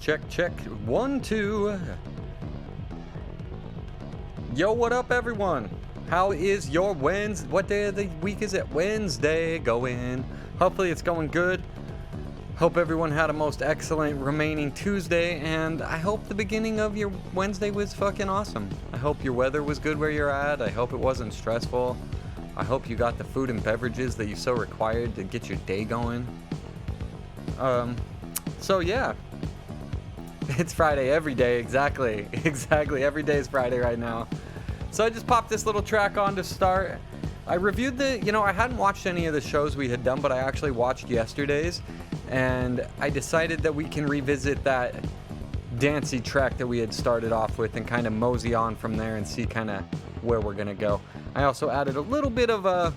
check. 1, 2. Yo, what up, everyone? How is your Wednesday? What day of the week is it? Wednesday going. Hopefully it's going good. Hope everyone had a most excellent remaining Tuesday, and I hope the beginning of your Wednesday was fucking awesome. I hope your weather was good where you're at. I hope it wasn't stressful. I hope you got the food and beverages that you so required to get your day going. So yeah. It's Friday every day, exactly. Every day is Friday right now. So I just popped this little track on to start. I reviewed I hadn't watched any of the shows we had done, but I actually watched yesterday's. And I decided that we can revisit that dancey track that we had started off with and kind of mosey on from there and see kind of where we're going to go. I also added a little bit of a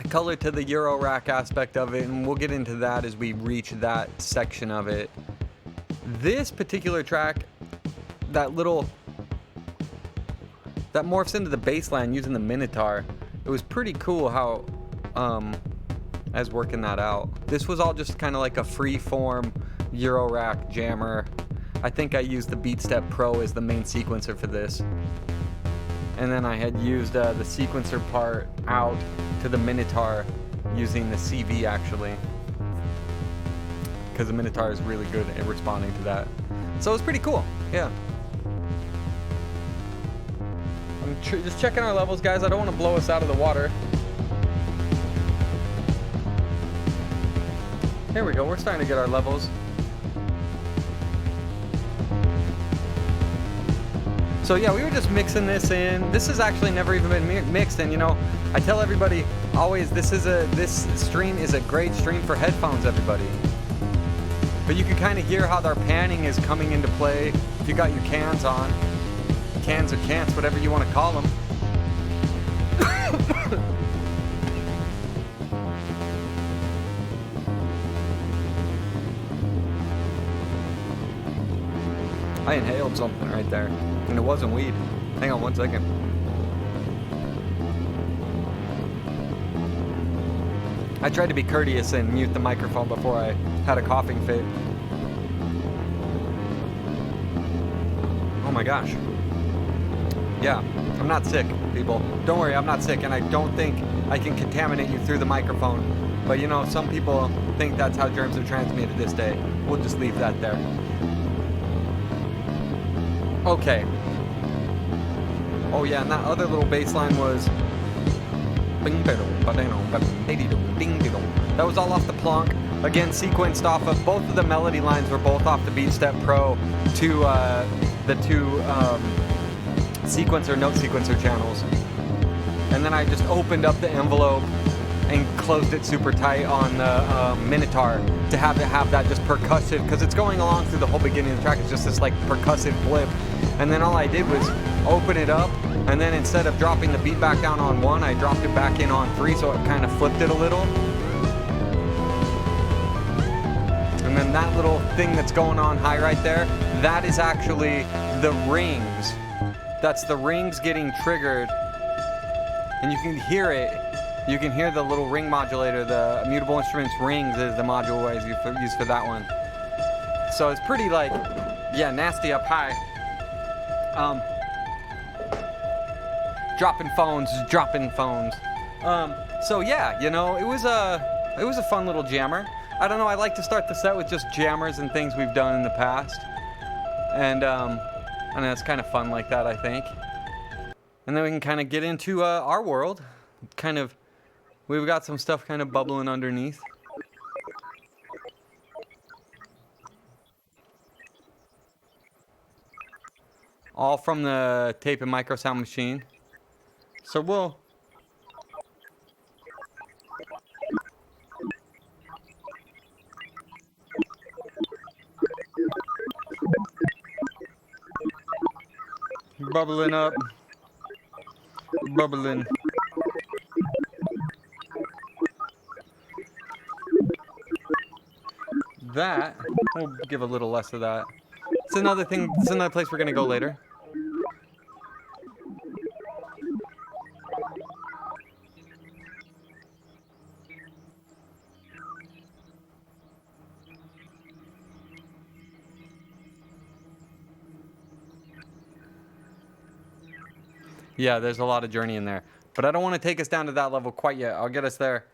color to the Euro rack aspect of it, and we'll get into that as we reach that section of it. This particular track, that morphs into the bass line using the Minotaur. It was pretty cool how I was working that out. This was all just kind of like a free-form Euro rack jammer. I think I used the BeatStep Pro as the main sequencer for this. And then I had used the sequencer part out to the Minotaur using the CV actually. Because the Minotaur is really good at responding to that. So it was pretty cool, yeah. I'm just checking our levels, guys. I don't want to blow us out of the water. Here we go, we're starting to get our levels. So yeah, we were just mixing this in. This has actually never even been mixed, and I tell everybody always this stream is a great stream for headphones, everybody. But you can kind of hear how their panning is coming into play if you got your cans on. Cans or cants, whatever you want to call them. I inhaled something right there, and it wasn't weed. Hang on 1 second. I tried to be courteous and mute the microphone before I had a coughing fit. Oh my gosh. Yeah, I'm not sick, people. Don't worry, I'm not sick, and I don't think I can contaminate you through the microphone. But some people think that's how germs are transmitted this day. We'll just leave that there. Okay. Oh yeah, and that other little bass line was... That was all off the Plonk. Again, sequenced off of... Both of the melody lines were both off the BeatStep Pro to the two note sequencer channels. And then I just opened up the envelope and closed it super tight on the Minotaur to have it have that just percussive, because it's going along through the whole beginning of the track. It's just this like percussive blip. And then all I did was open it up, and then instead of dropping the beat back down on 1, I dropped it back in on 3, so it kind of flipped it a little. And then that little thing that's going on high right there, that is actually the rings. That's the rings getting triggered. And you can hear it. You can hear the little ring modulator. The Mutable Instruments rings is the module I use for that one. So it's pretty nasty up high. Dropping phones. So yeah, it was a fun little jammer. I don't know, I like to start the set with just jammers and things we've done in the past. And it's kind of fun like that, I think. And then we can kind of get into our world. We've got some stuff kind of bubbling underneath. All from the tape and micro sound machine. So we'll... Bubbling up. Bubbling. That, we'll give a little less of that. It's another place we're going to go later. Yeah, there's a lot of journey in there. But I don't want to take us down to that level quite yet. I'll get us there.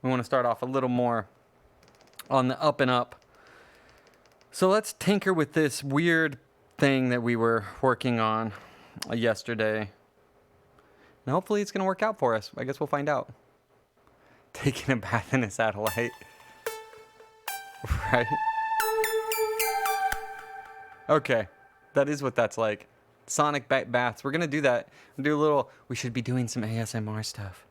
We want to start off a little more on the up and up. So let's tinker with this weird thing that we were working on yesterday. And hopefully it's going to work out for us. I guess we'll find out. Taking a bath in a satellite. Right? Okay. That is what that's like. Sonic baths. We're going to do that. Do a little... We should be doing some ASMR stuff.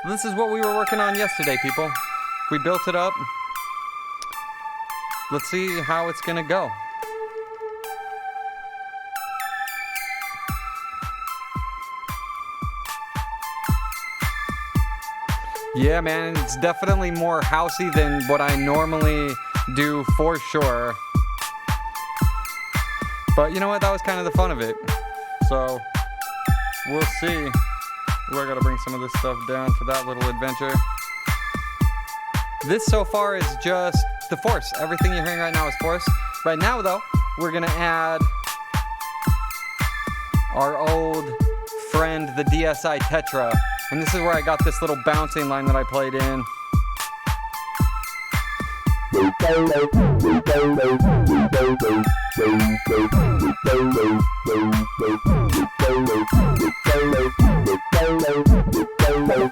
So this is what we were working on yesterday, people. We built it up. Let's see how it's going to go. Yeah, man, it's definitely more housey than what I normally do, for sure. But you know what? That was kind of the fun of it. So, we'll see. We're going to bring some of this stuff down for that little adventure. This so far is just the Force. Everything you're hearing right now is Force. Right now, though, we're going to add our old friend, the DSi Tetra. And this is where I got this little bouncing line that I played in.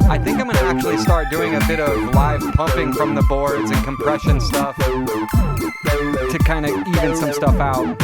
I think I'm going to actually start doing a bit of live pumping from the boards and compression stuff to kind of even some stuff out.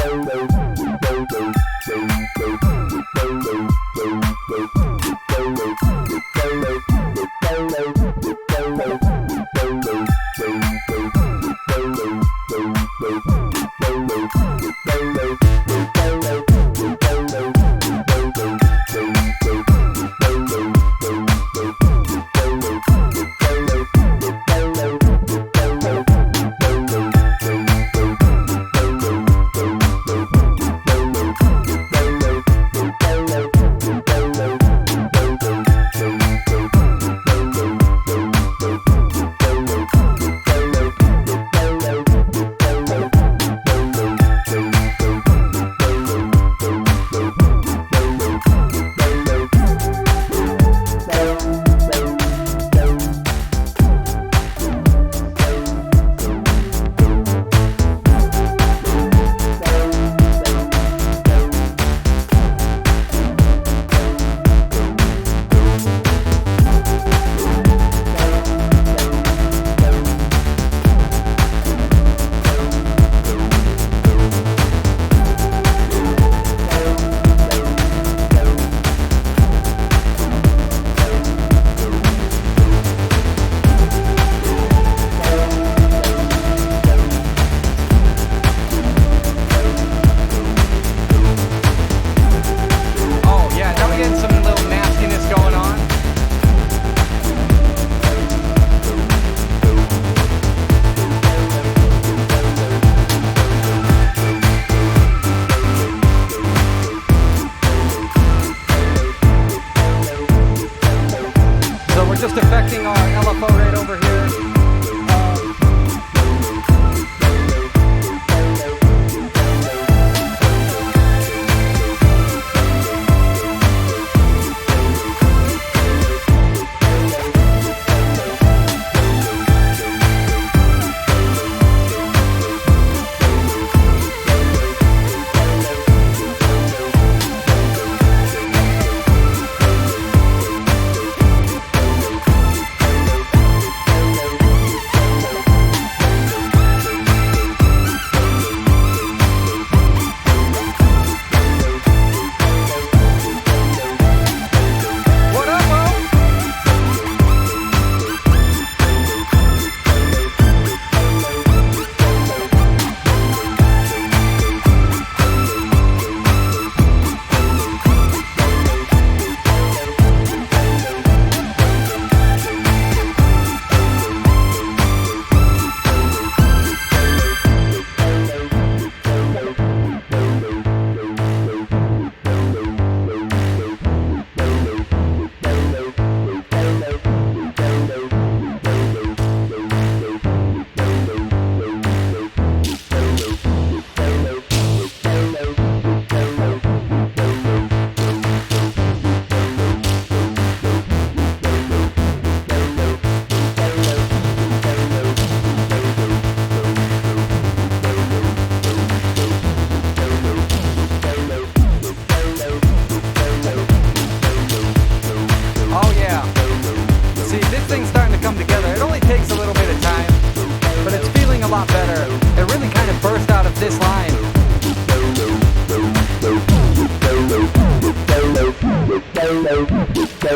If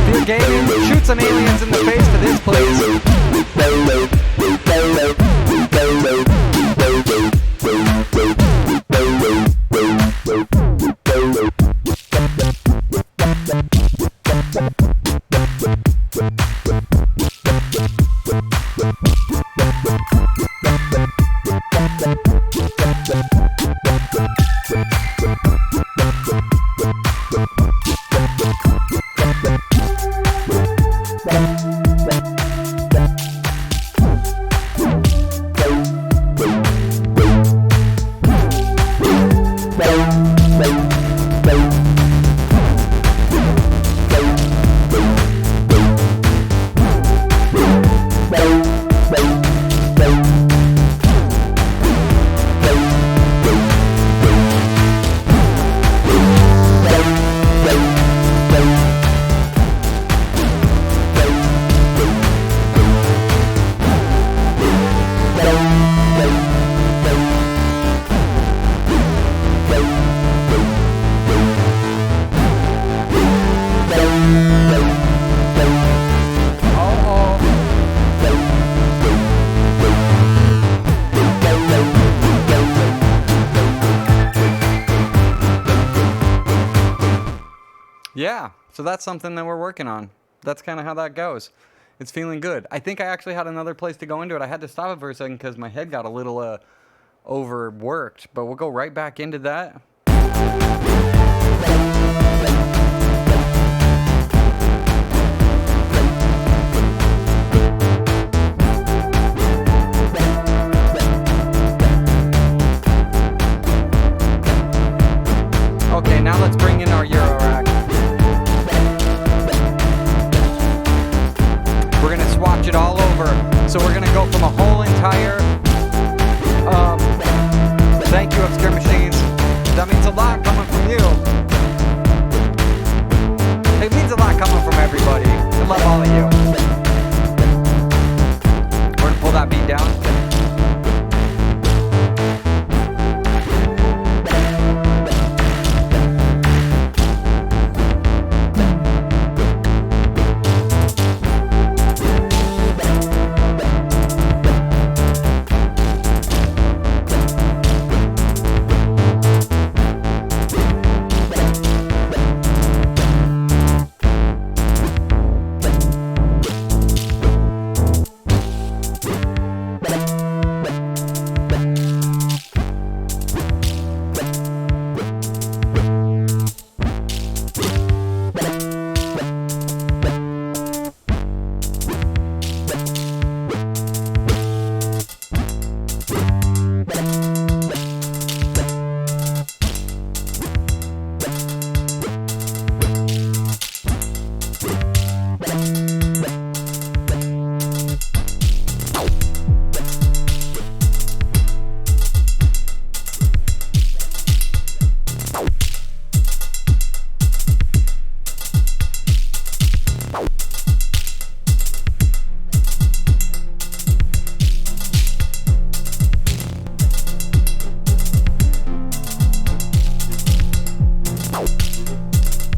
you're gaming, shoot some aliens in the face to this place. Yeah, so that's something that we're working on. That's kind of how that goes. It's feeling good. I think I actually had another place to go into it. I had to stop it for a second because my head got a little overworked, but we'll go right back into that. Okay, now let's bring in our Euro rack. We're gonna swatch it all over. So we're gonna go from a whole entire thank you, Obscure Machines. That means a lot coming from you. It means a lot coming from everybody. I love all of you. We're gonna pull that beat down.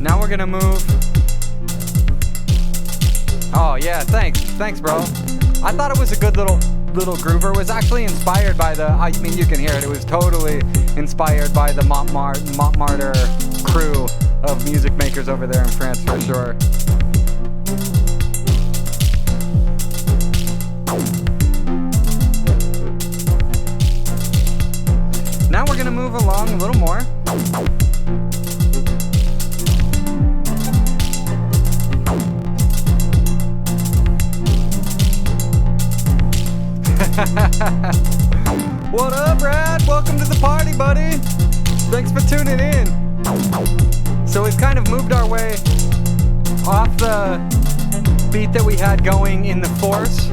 Now we're gonna move. Oh yeah, thanks bro. I thought it was a good little groover. It was actually inspired by the, I mean you can hear it, it was totally inspired by the Montmartre crew of music makers over there in France for sure. Now we're gonna move along a little more. What up, Brad? Welcome to the party, buddy. Thanks for tuning in. So we've kind of moved our way off the beat that we had going in the Force,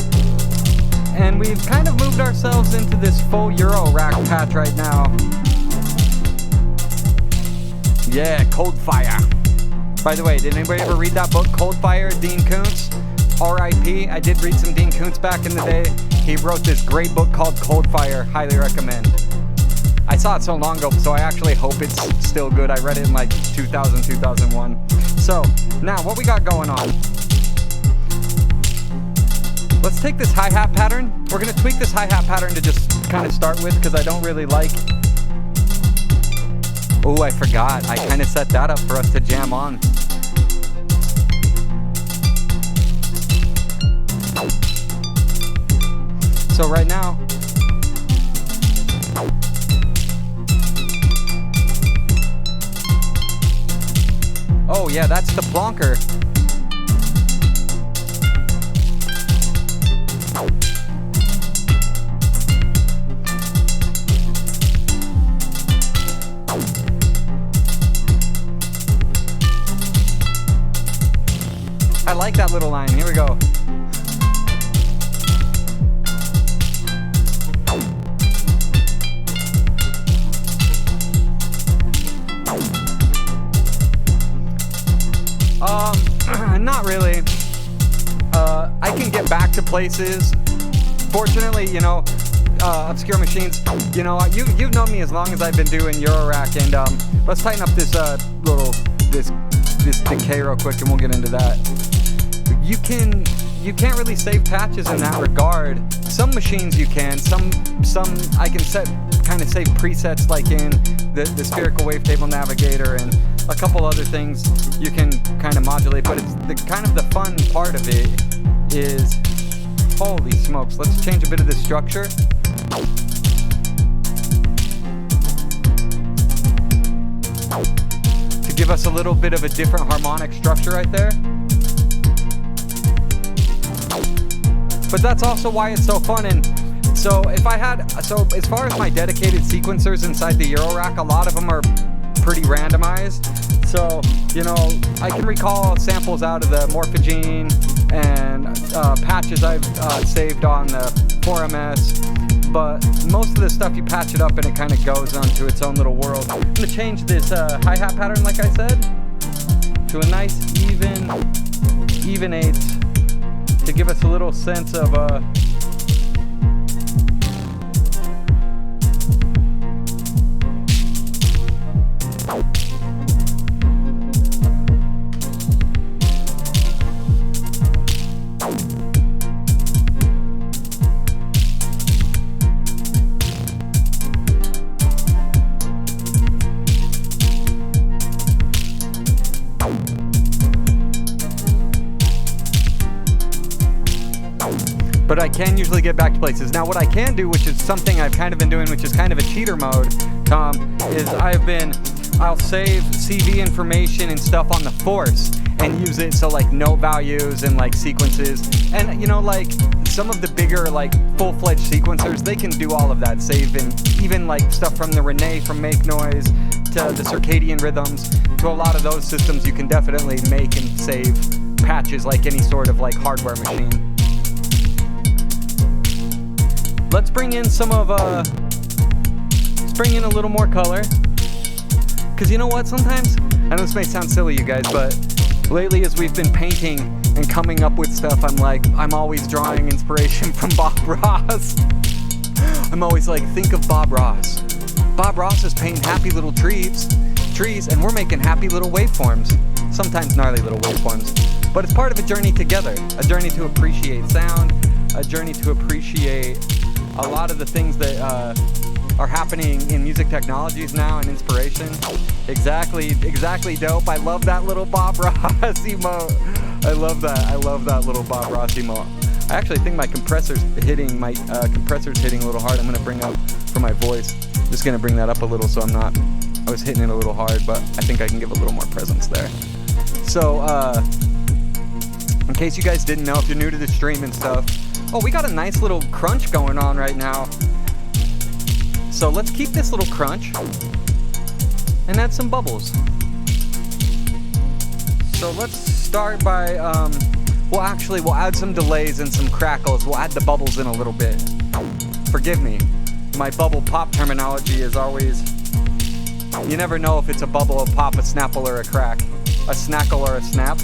and we've kind of moved ourselves into this full Euro rack patch right now. Yeah, Cold Fire. By the way, did anybody ever read that book, Cold Fire, Dean Koontz? R.I.P. I did read some Dean Koontz back in the day. He wrote this great book called Cold Fire. Highly recommend. I saw it so long ago, so I actually hope it's still good. I read it in like 2000, 2001. So, now what we got going on? Let's take this hi-hat pattern. We're gonna tweak this hi-hat pattern to just kind of start with, because I don't really like... Oh, I forgot. I kind of set that up for us to jam on. So right now, oh yeah, that's the plonker. I like that little line. Here we go. Not really. I can get back to places. Fortunately, you know, Obscure Machines, you know, you've known me as long as I've been doing Eurorack, and let's tighten up this this decay real quick, and we'll get into that. You can't really save patches in that regard. Some machines you can. Some I can kind of save presets, like in the spherical wavetable navigator and a couple other things you can kind of modulate, but it's the fun part of it is, holy smokes, let's change a bit of the structure. To give us a little bit of a different harmonic structure right there. But that's also why it's so fun. And so as far as my dedicated sequencers inside the Eurorack, a lot of them are pretty randomized. So, you know, I can recall samples out of the Morphogene and patches I've saved on the 4MS, but most of the stuff you patch it up and it kind of goes onto its own little world. I'm going to change this hi-hat pattern, like I said, to a nice even eighths to give us a little sense of but I can usually get back to places. Now what I can do, which is something I've kind of been doing, which is kind of a cheater mode, Tom, is I'll save CV information and stuff on the force and use it, so like note values and like sequences. And you know, like some of the bigger like full-fledged sequencers, they can do all of that, saving even like stuff from the Renee from Make Noise to the circadian rhythms to a lot of those systems. You can definitely make and save patches like any sort of like hardware machine. Let's bring in let's bring in a little more color. Cause you know what, sometimes, I know this may sound silly, you guys, but lately as we've been painting and coming up with stuff, I'm always drawing inspiration from Bob Ross. I'm always like, think of Bob Ross. Bob Ross is painting happy little trees, and we're making happy little waveforms. Sometimes gnarly little waveforms. But it's part of a journey together, a journey to appreciate sound, a journey to appreciate a lot of the things that are happening in music technologies now and inspiration. Exactly dope. I love that little Bob Ross emote. I love that little Bob Ross emote. I actually think my compressor's hitting a little hard. I'm gonna bring up for my voice. Just gonna bring that up a little so I was hitting it a little hard, but I think I can give a little more presence there. So in case you guys didn't know, if you're new to the stream and stuff, oh, we got a nice little crunch going on right now. So let's keep this little crunch and add some bubbles. So let's start by, we'll add some delays and some crackles. We'll add the bubbles in a little bit. Forgive me, my bubble pop terminology is always You never know if it's a bubble, a pop, a snapple, or a crack. A snackle or a snap.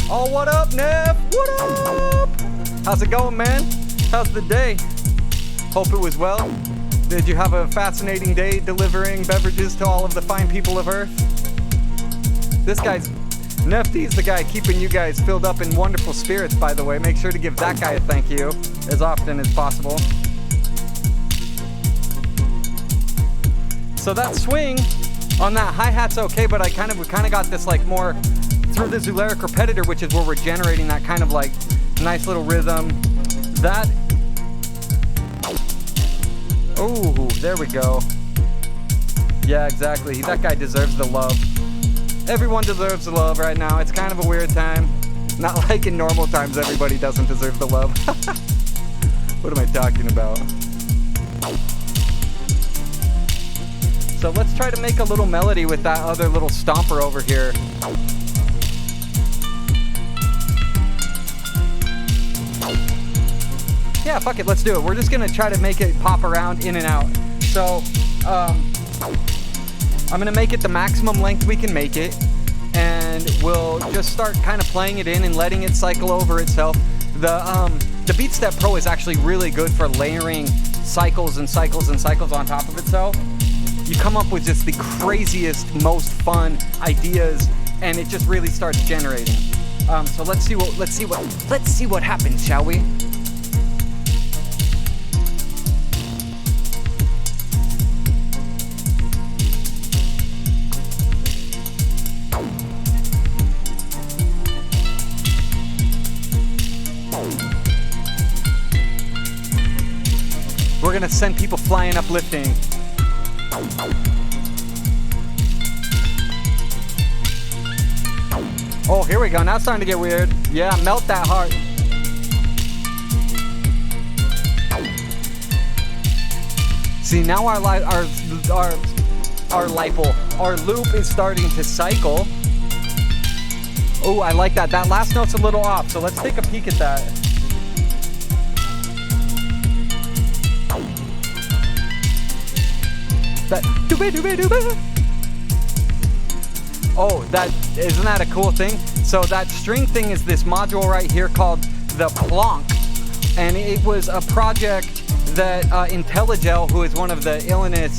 Oh, what up, Neff? What up? How's it going, man? How's the day? Hope it was well. Did you have a fascinating day delivering beverages to all of the fine people of Earth? This guy's... Nefty's the guy keeping you guys filled up in wonderful spirits, by the way. Make sure to give that guy a thank you as often as possible. So that swing on that hi-hat's okay, but we kind of got this like more through the Zularic repetitor, which is where we're generating that kind of like nice little rhythm. That... Oh, there we go. Yeah, exactly. That guy deserves the love. Everyone deserves the love right now. It's kind of a weird time. Not like in normal times, everybody doesn't deserve the love. What am I talking about? So let's try to make a little melody with that other little stomper over here. Yeah, fuck it, let's do it. We're just gonna try to make it pop around in and out. So, I'm gonna make it the maximum length we can make it, and we'll just start kind of playing it in and letting it cycle over itself. The BeatStep Pro is actually really good for layering cycles and cycles and cycles on top of itself. You come up with just the craziest, most fun ideas, and it just really starts generating. So let's see what happens, shall we? We're gonna send people flying, uplifting. Oh, here we go. Now it's starting to get weird. Yeah, melt that heart. See, now our loop is starting to cycle. Oh, I like that. That last note's a little off, so let's take a peek at that. Oh, isn't that a cool thing? So that string thing is this module right here called the Plonk, and it was a project that IntelliGel, who is one of the Illinois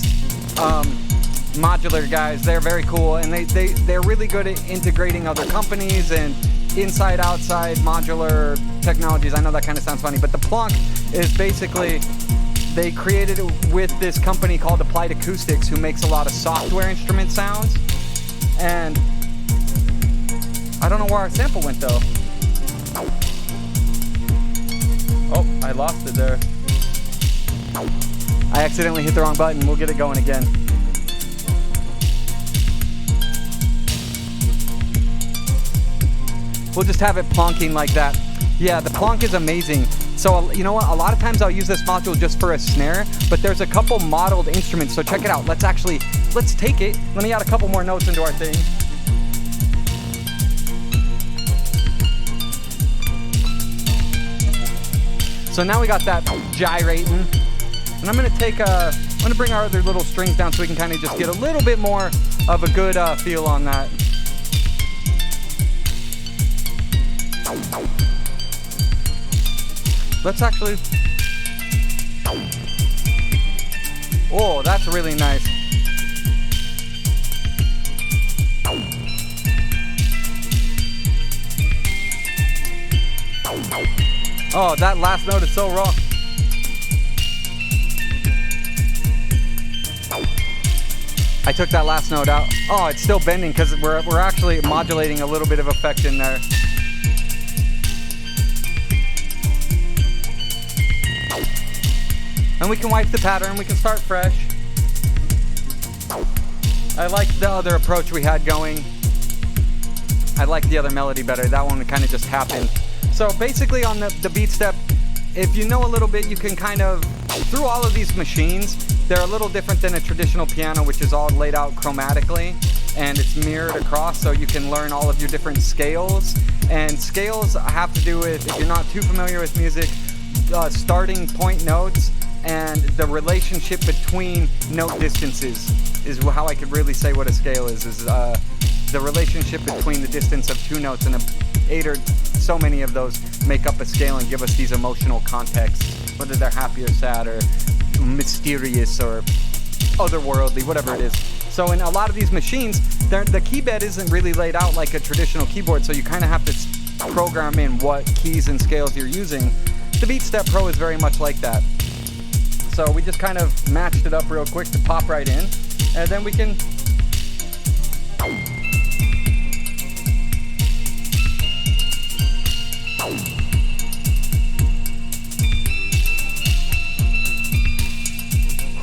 modular guys, they're very cool, and they're really good at integrating other companies and inside outside modular technologies. I know that kind of sounds funny, but the Plonk is basically, they created it with this company called Applied Acoustics, who makes a lot of software instrument sounds. And I don't know where our sample went though. Oh, I lost it there. I accidentally hit the wrong button. We'll get it going again. We'll just have it plonking like that. Yeah, the plonk is amazing. So, you know what? A lot of times I'll use this module just for a snare, but there's a couple modeled instruments, so check it out. Let's take it. Let me add a couple more notes into our thing. So now we got that gyrating. And I'm gonna bring our other little strings down so we can kind of just get a little bit more of a good feel on that. Let's actually... Oh, that's really nice. Oh, that last note is so raw. I took that last note out. Oh, it's still bending because we're actually modulating a little bit of effect in there. And we can wipe the pattern, we can start fresh. I like the other approach we had going. I like the other melody better. That one kind of just happened. So basically on the BeatStep, if you know a little bit, you can kind of, through all of these machines, they're a little different than a traditional piano, which is all laid out chromatically, and it's mirrored across, so you can learn all of your different scales. And scales have to do with, if you're not too familiar with music, starting point notes and the relationship between note distances is how I could really say what a scale is the relationship between the distance of two notes, and 8 or so many of those make up a scale and give us these emotional contexts, whether they're happy or sad or mysterious or otherworldly, whatever it is. So in a lot of these machines, the key bed isn't really laid out like a traditional keyboard, so you kind of have to program in what keys and scales you're using. The BeatStep Pro is very much like that. So we just kind of matched it up real quick to pop right in, and then we can...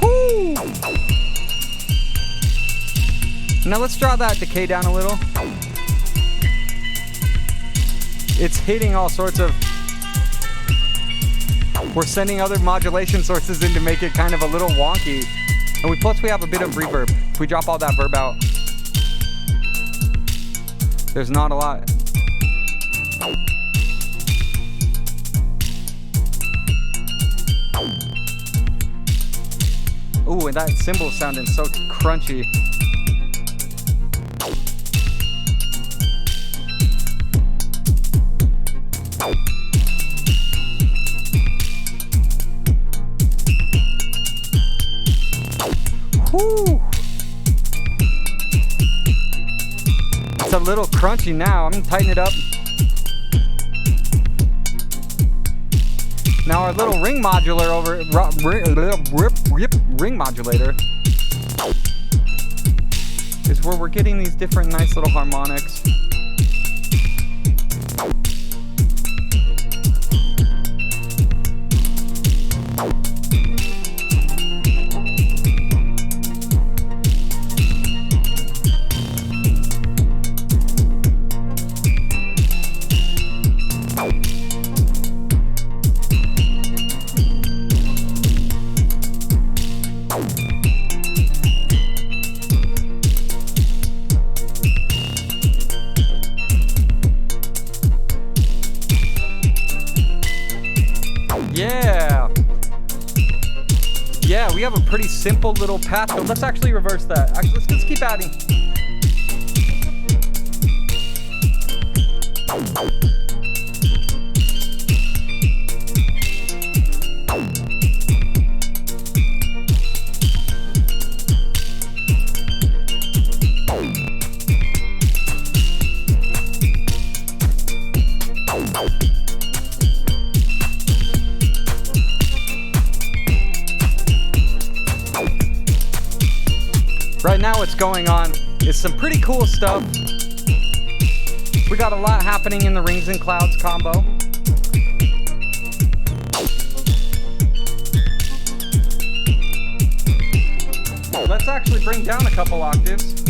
Whoo! Now let's draw that decay down a little. It's hitting all sorts of... We're sending other modulation sources in to make it kind of a little wonky. And plus we have a bit of reverb. If we drop all that verb out, there's not a lot. Ooh, and that cymbal sounding so crunchy. Whew. It's a little crunchy now. I'm gonna tighten it up. Now our little ring modulator ring modulator is where we're getting these different nice little harmonics. Yeah, we have a pretty simple little path, but let's actually reverse that. Actually, let's keep adding. Right now what's going on is some pretty cool stuff. We got a lot happening in the Rings and Clouds combo. Let's actually bring down a couple octaves.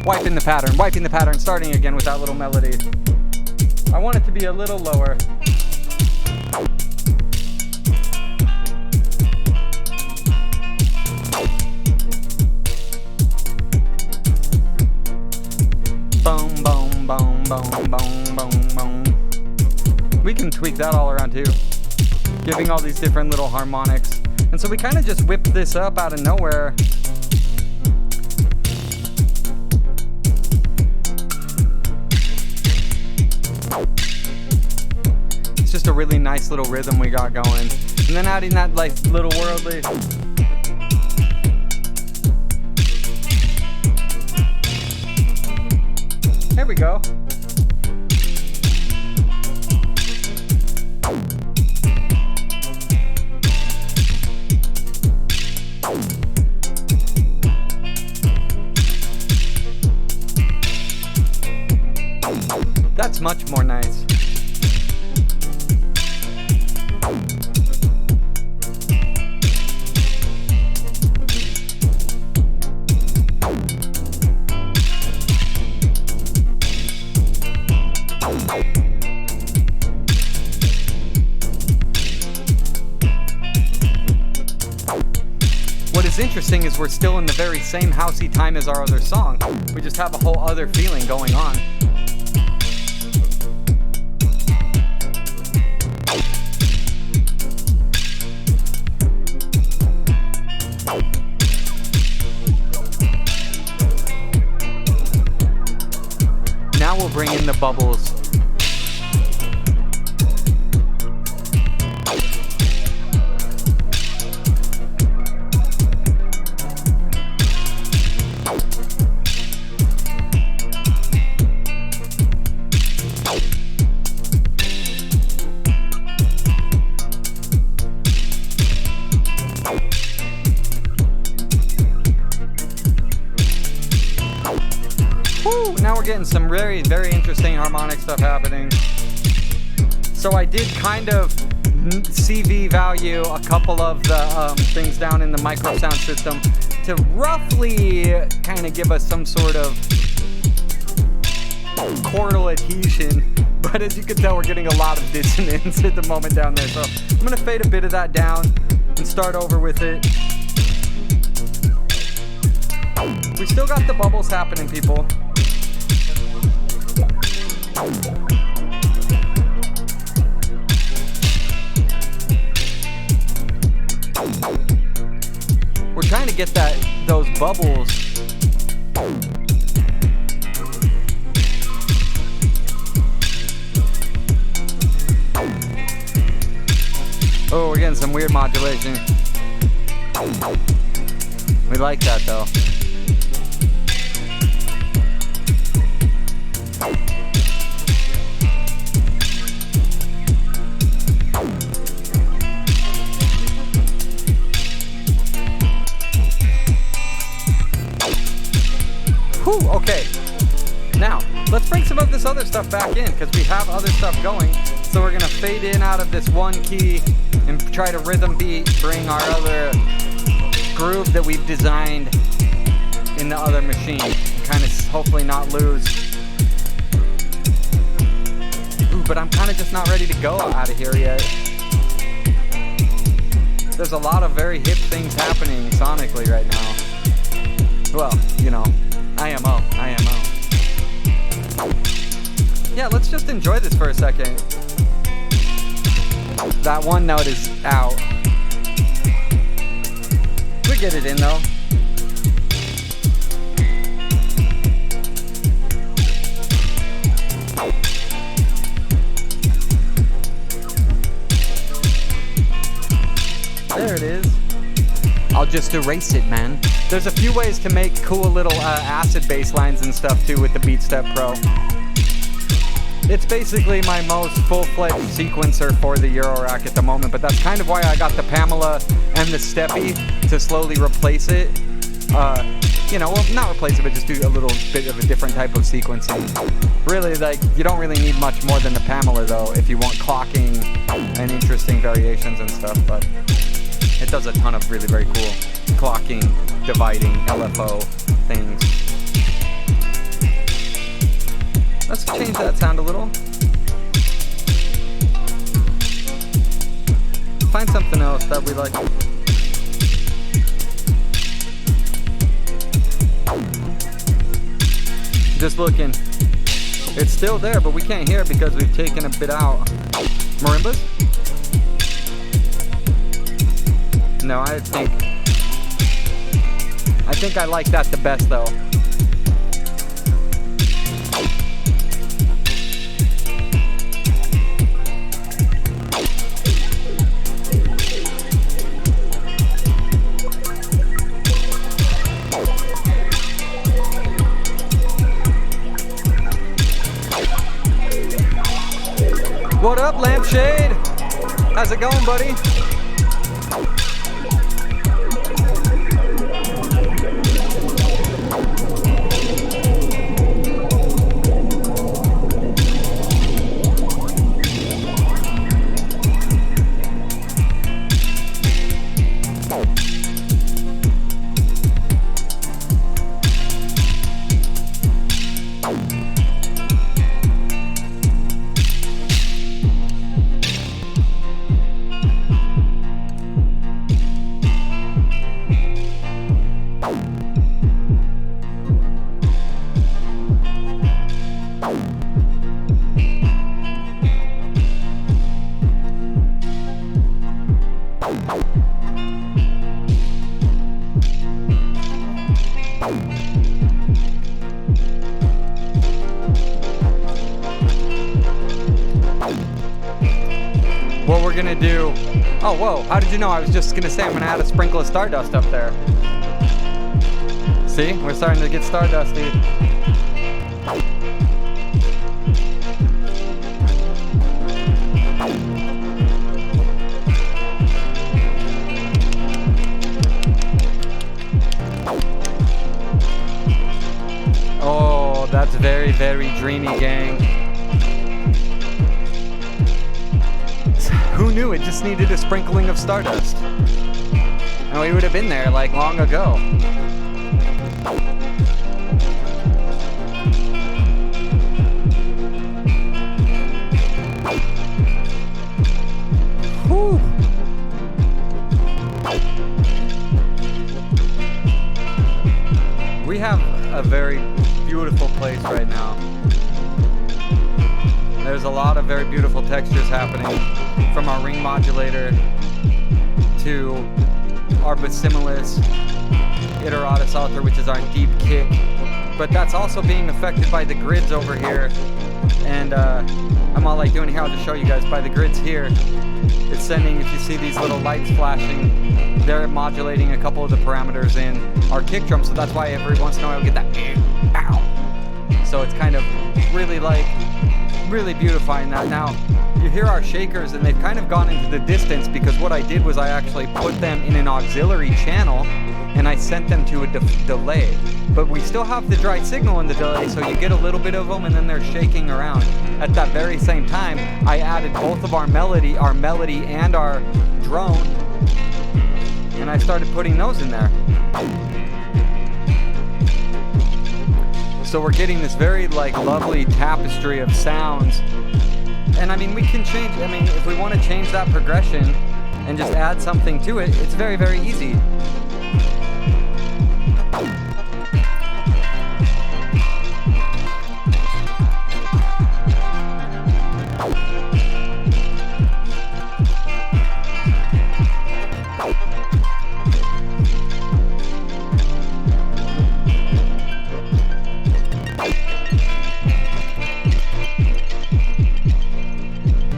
Wiping the pattern, starting again with that little melody. I want it to be a little lower. Boom, boom, boom, boom, boom, boom, boom. We can tweak that all around too, giving all these different little harmonics. And so we kind of just whip this up out of nowhere. Just a really nice little rhythm we got going, and then adding that like little worldly. There we go. That's much more nice. What is interesting is we're still in the very same housey time as our other song. We just have a whole other feeling going on. Now we'll bring in the bubbles. Now we're getting some very, very interesting harmonic stuff happening. So I did kind of CV value a couple of the things down in the micro sound system to roughly kind of give us some sort of chordal adhesion. But as you can tell, we're getting a lot of dissonance at the moment down there. So I'm going to fade a bit of that down and start over with it. We still got the bubbles happening, people. We're trying to get those bubbles. Oh, we're getting some weird modulation. We like that though. Whew, okay. Now, let's bring some of this other stuff back in because we have other stuff going. So we're gonna fade in out of this one key and try to rhythm beat, bring our other groove that we've designed in the other machine. Kind of hopefully not lose. Ooh, but I'm kind of just not ready to go out of here yet. There's a lot of very hip things happening sonically right now. Well, you know, IMO. Yeah, let's just enjoy this for a second. That one note is out. We get it in though. There it is. I'll just erase it, man. There's a few ways to make cool little acid bass lines and stuff too with the BeatStep Pro. It's basically my most full-fledged sequencer for the Eurorack at the moment, but that's kind of why I got the Pamela and the Steppy to slowly replace it. You know, well, not replace it, but just do a little bit of a different type of sequencing. Really, like, you don't really need much more than the Pamela, though, if you want clocking and interesting variations and stuff, but it does a ton of really very cool clocking, dividing, LFO things. Let's change that sound a little. Find something else that we like. Just looking. It's still there, but we can't hear it because we've taken a bit out. Marimbas? No, I think I like that the best though. What up, Lampshade? How's it going, buddy? What we're gonna do... Oh, whoa, how did you know? I was just gonna say I'm gonna add a sprinkle of stardust up there. See, we're starting to get stardusty. Oh, that's very, very dreamy, gang. Who knew it just needed a sprinkling of stardust? And we would have been there like long ago. Whew. We have a very beautiful place right now. There's a lot of very beautiful textures happening, from our ring modulator to our Basimilis Iteratus Alter, which is our deep kick. But that's also being affected by the grids over here. And I'm all like doing here, I'll just show you guys, by the grids here. It's sending, if you see these little lights flashing, they're modulating a couple of the parameters in our kick drum. So that's why every once in a while we get that ow. So it's kind of really beautifying that. Now, you hear our shakers and they've kind of gone into the distance because what I did was I actually put them in an auxiliary channel and I sent them to a delay. But we still have the dry signal in the delay, so you get a little bit of them and then they're shaking around. At that very same time, I added both of our melody and our drone, and I started putting those in there. So we're getting this very lovely tapestry of sounds. And I mean, we can change, if we want to change that progression and just add something to it, it's very, very easy.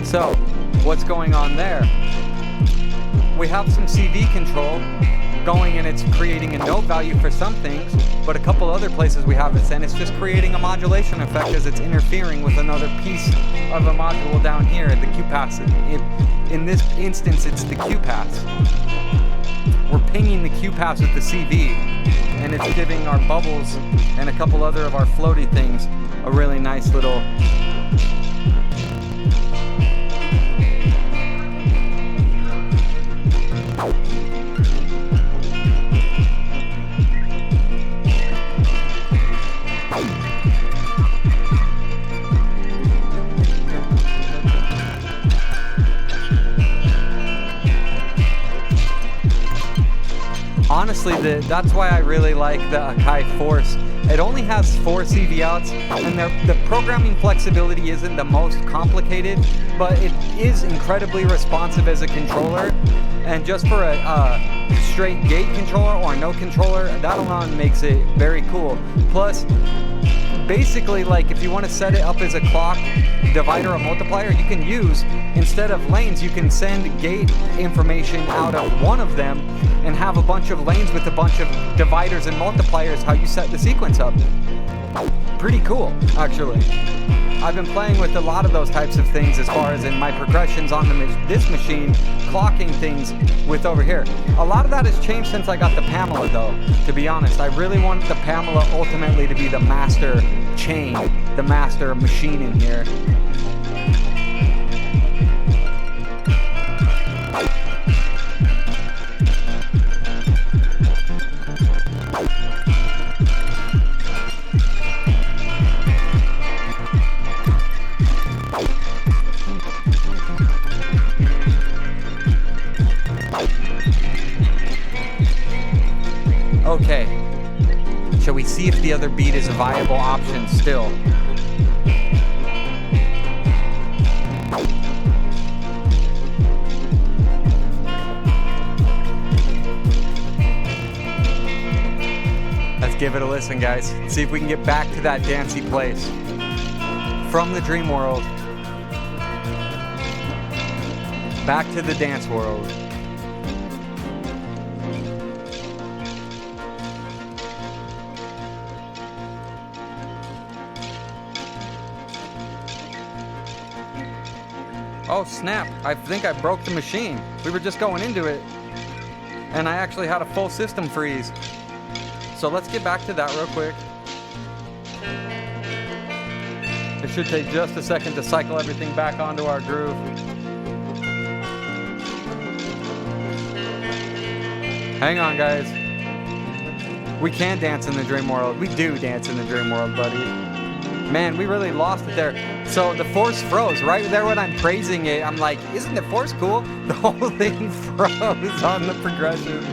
So, what's going on there? We have some CV control going and it's creating a note value for some things, but a couple other places we have it and it's just creating a modulation effect as it's interfering with another piece of a module down here, the Q pass. In this instance, it's the Q pass. We're pinging the Q pass with the CV, and it's giving our bubbles and a couple other of our floaty things a really nice little... Honestly, that's why I really like the Akai Force. It only has 4 CV outs, and the programming flexibility isn't the most complicated, but it is incredibly responsive as a controller. And just for a straight gate controller or no controller, that alone makes it very cool. Plus, basically, if you want to set it up as a clock, divider, or multiplier, you can use, instead of lanes, you can send gate information out of one of them and have a bunch of lanes with a bunch of dividers and multipliers, how you set the sequence up. Pretty cool, actually. I've been playing with a lot of those types of things as far as in my progressions on this machine, clocking things with over here. A lot of that has changed since I got the Pamela, though, to be honest. I really want the Pamela ultimately to be the master chain, the master machine in here. Okay, shall we see if the other beat is a viable option still? That's give it a listen, guys. See if we can get back to that dancey place. From the dream world. Back to the dance world. Oh snap, I think I broke the machine. We were just going into it. And I actually had a full system freeze. So let's get back to that real quick. It should take just a second to cycle everything back onto our groove. Hang on, guys. We can dance in the dream world. We do dance in the dream world, buddy. Man, we really lost it there. So the force froze right there when I'm praising it. I'm like, isn't the force cool? The whole thing froze on the progression.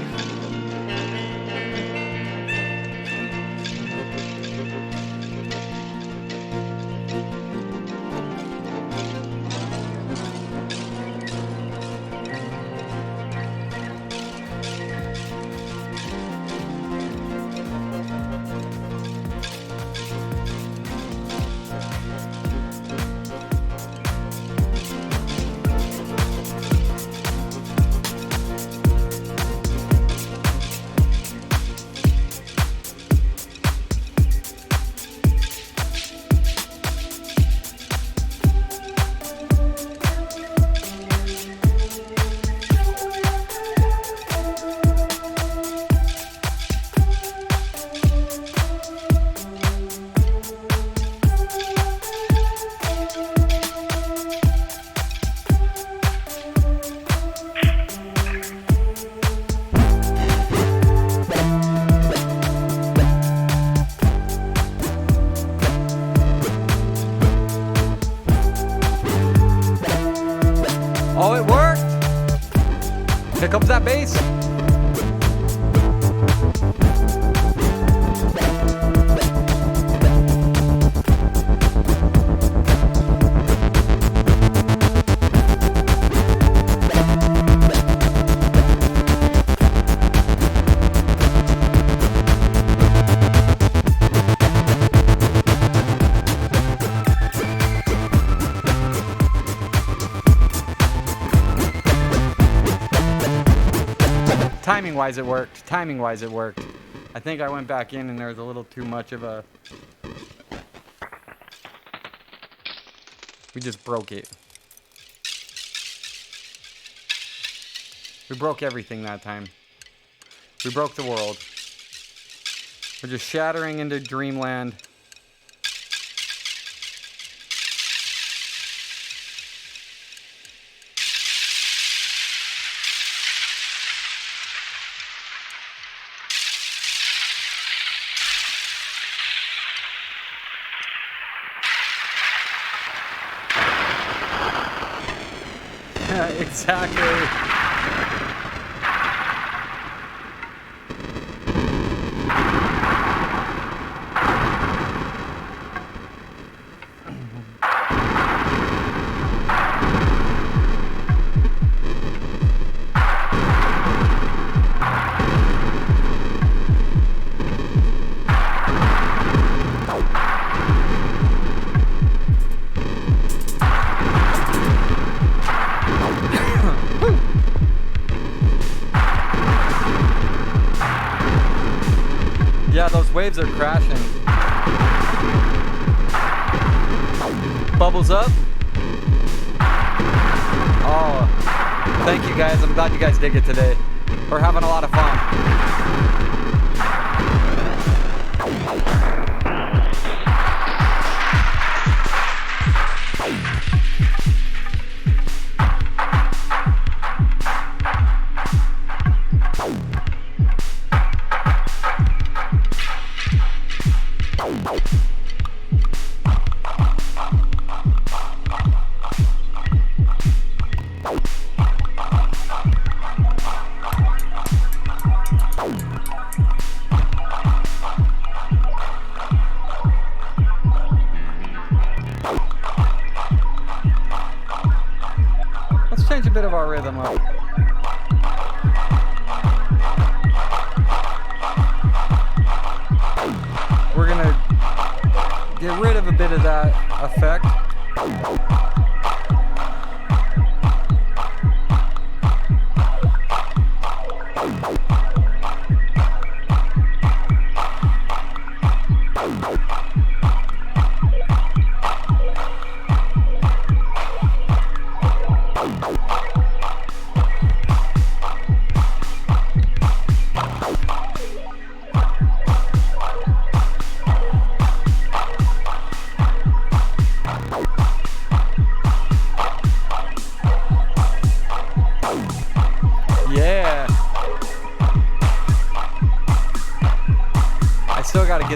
Oh, it worked! Here comes that bass. Timing-wise, it worked. Timing-wise, it worked. I think I went back in and there was a little too much of a... We just broke it. We broke everything that time. We broke the world. We're just shattering into dreamland. Exactly. Yeah, those waves are crashing. Bubbles up. Oh, thank you guys. I'm glad you guys dig it today. We're having a lot of fun. Let's change a bit of our rhythm up. get rid of a bit of that effect.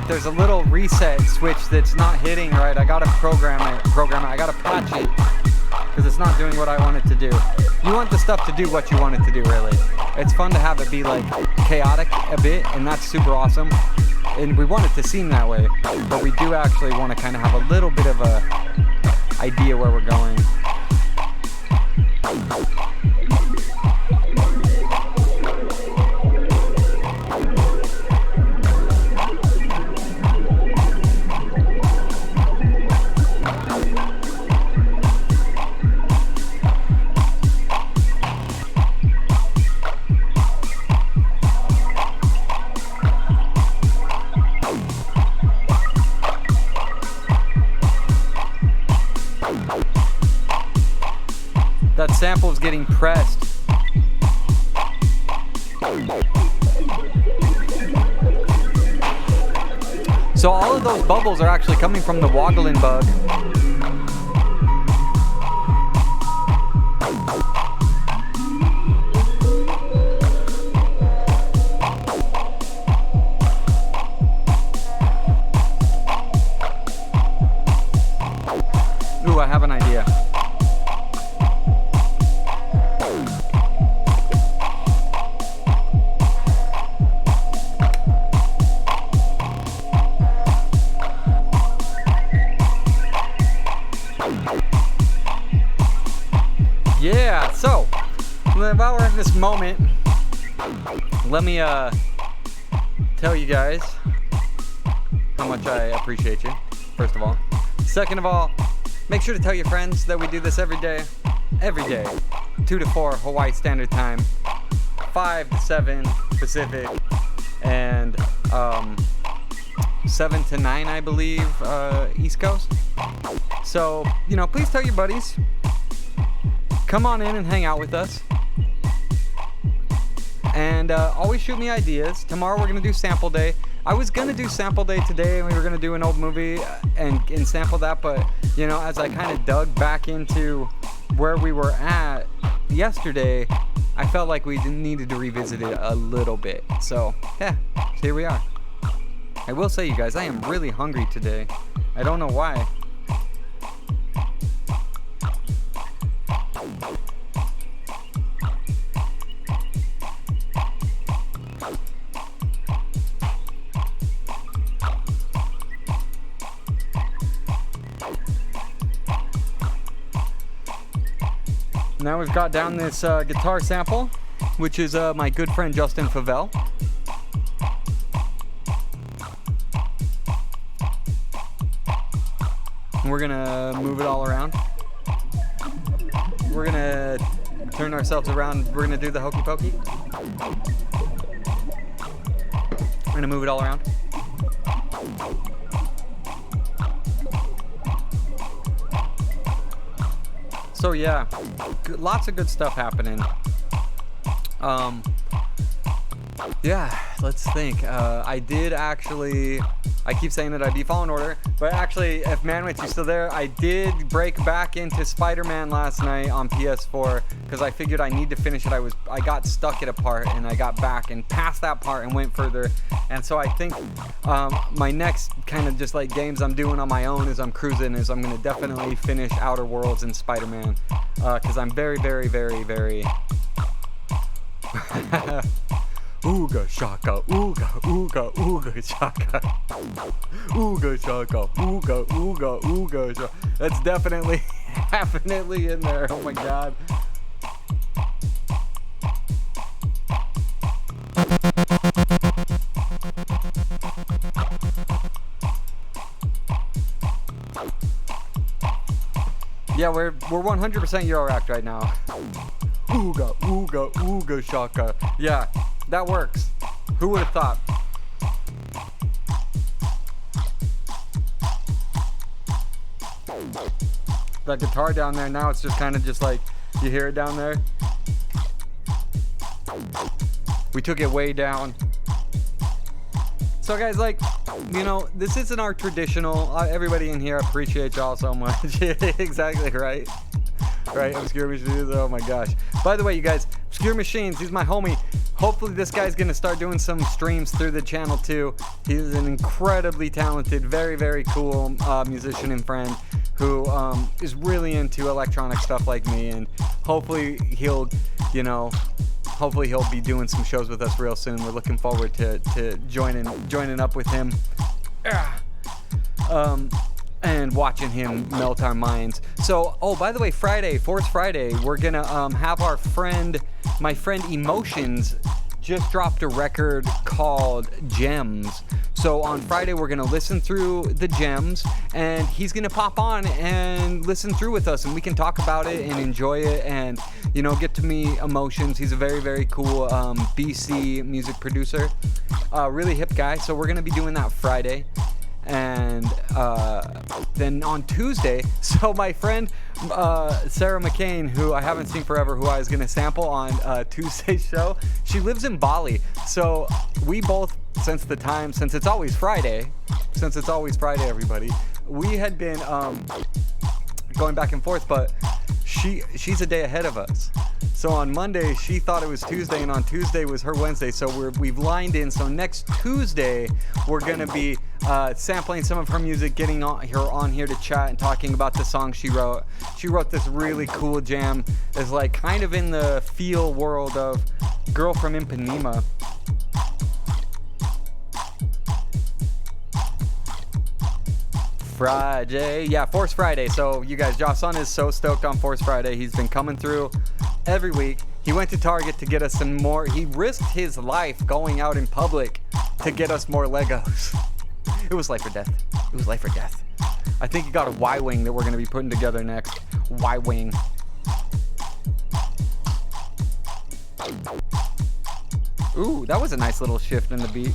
There's a little reset switch that's not hitting right. I gotta program it. I gotta patch it because it's not doing what I want it to do. You want the stuff to do what you want it to do, really. It's fun to have it be like chaotic a bit, and that's super awesome. And we want it to seem that way, but we do actually want to kind of have a little bit of a idea where we're going. That sample is getting pressed. So all of those bubbles are actually coming from the waggling bug. Ooh, I have an idea. Yeah, so while we're in this moment, let me tell you guys how much I appreciate you, first of all. Second of all, make sure to tell your friends that we do this every day, 2 to 4 Hawaii Standard Time, 5 to 7 Pacific, and 7 to 9, I believe, East Coast. So, please tell your buddies. Come on in and hang out with us. And always shoot me ideas. Tomorrow we're going to do sample day. I was going to do sample day today, and we were going to do an old movie and sample that. But, as I kind of dug back into where we were at yesterday, I felt like we needed to revisit it a little bit. So, yeah, here we are. I will say, you guys, I am really hungry today. I don't know why. Now we've got down this guitar sample, which is my good friend Justin Favell. And we're gonna move it all around. We're gonna turn ourselves around. We're gonna do the hokey pokey. We're gonna move it all around. So yeah, lots of good stuff happening. Yeah, let's think. I did actually, I keep saying that I'd be Fallen Order, but actually, if Manwich, you're still there, I did break back into Spider-Man last night on PS4 because I figured I need to finish it. I got stuck at a part and I got back and past that part and went further. And so I think my next kind of just like games I'm doing on my own as I'm cruising is I'm gonna definitely finish Outer Worlds and Spider-Man because I'm very, very, very, very. Ooga shaka, ooga, ooga, ooga shaka. Ooga shaka, ooga, ooga, ooga shaka. That's definitely in there. Oh my god. Yeah, we're 100% Euroracked right now. Ooga, ooga, ooga shaka. Yeah, that works. Who would have thought? That guitar down there, now it's just kind of just like, you hear it down there? We took it way down. So guys, like, you know, this isn't our traditional, everybody in here appreciates y'all so much. Exactly, right? Right, Obscure Machines, oh my gosh. By the way, you guys, Obscure Machines, he's my homie. Hopefully this guy's gonna start doing some streams through the channel too. He's an incredibly talented, very, very cool musician and friend who is really into electronic stuff like me, and hopefully he'll, you know, hopefully he'll be doing some shows with us real soon. We're looking forward to joining up with him. And watching him melt our minds. So, oh, by the way, Friday, Force Friday, we're gonna have my friend Emotions just dropped a record called Gems. So on Friday, we're gonna listen through the gems, and he's gonna pop on and listen through with us, and we can talk about it and enjoy it, and, you know, get to meet Emotions. He's a very, very cool BC music producer, really hip guy. So we're gonna be doing that Friday. And then on Tuesday, so my friend Sarah McCain, who I haven't seen forever, who I was going to sample on Tuesday's show, she lives in Bali. So we both, since it's always Friday, everybody, we had been going back and forth, but she's a day ahead of us. So on Monday, she thought it was Tuesday, and on Tuesday was her Wednesday. So we've lined in. So next Tuesday, we're going to be sampling some of her music, getting her on here to chat and talking about the song she wrote. She wrote this really cool jam. It's like kind of in the feel world of Girl from Ipanema. Friday. Yeah, Force Friday. So you guys, Jocelyn is so stoked on Force Friday. He's been coming through every week. He went to Target to get us some more. He risked his life going out in public to get us more Legos. It was life or death. It was life or death. I think he got a Y-Wing that we're going to be putting together next. Y-Wing. Ooh, that was a nice little shift in the beat.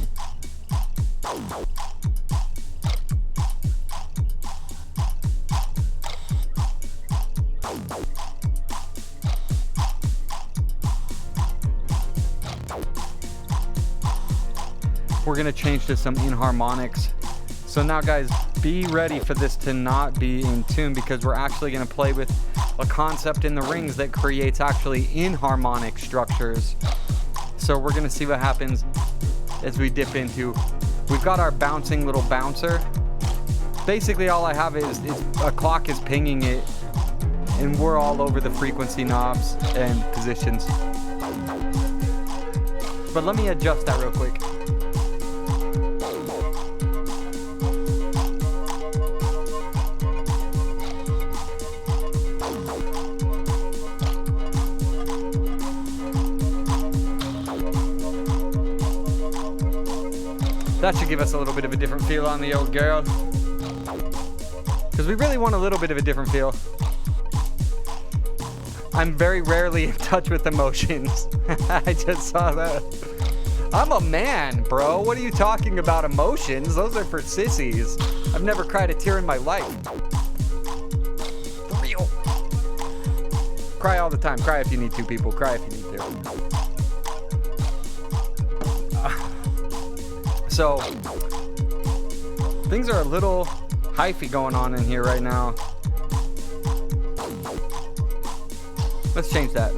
We're gonna change to some inharmonics. So now guys, be ready for this to not be in tune, because we're actually gonna play with a concept in the rings that creates actually inharmonic structures. So we're gonna see what happens as we dip into, we've got our bouncing little bouncer. Basically all I have is a clock is pinging it, and we're all over the frequency knobs and positions. But let me adjust that real quick. That should give us a little bit of a different feel on the old girl. Because we really want a little bit of a different feel. I'm very rarely in touch with emotions. I just saw that. I'm a man, bro. What are you talking about, emotions? Those are for sissies. I've never cried a tear in my life. For real. Cry all the time. Cry if you need to, people. Cry if you need to. So, things are a little hyphy going on in here right now. Let's change that.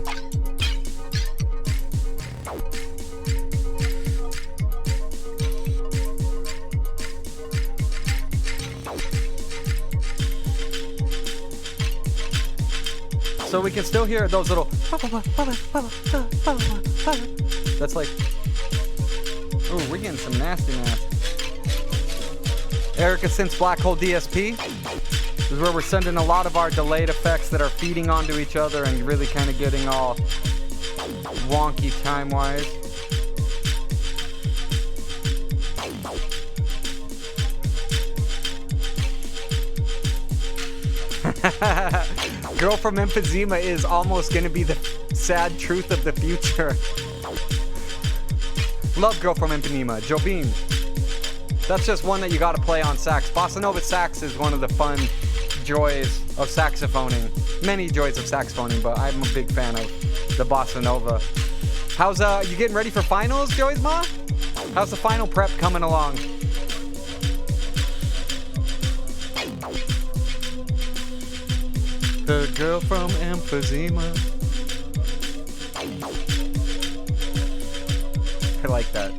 So we can still hear those little. That's like. Oh, we're getting some nasty. Erica Synth's Black Hole DSP. This is where we're sending a lot of our delayed effects that are feeding onto each other and really kind of getting all wonky time-wise. Girl from emphysema is almost gonna be the sad truth of the future. Love Girl from Emphysema. Jobim. That's just one that you gotta play on sax. Bossa Nova sax is one of the fun joys of saxophoning. Many joys of saxophoning, but I'm a big fan of the Bossa Nova. How's you getting ready for finals, Joey's Ma? How's the final prep coming along? The girl from emphysema. I like that.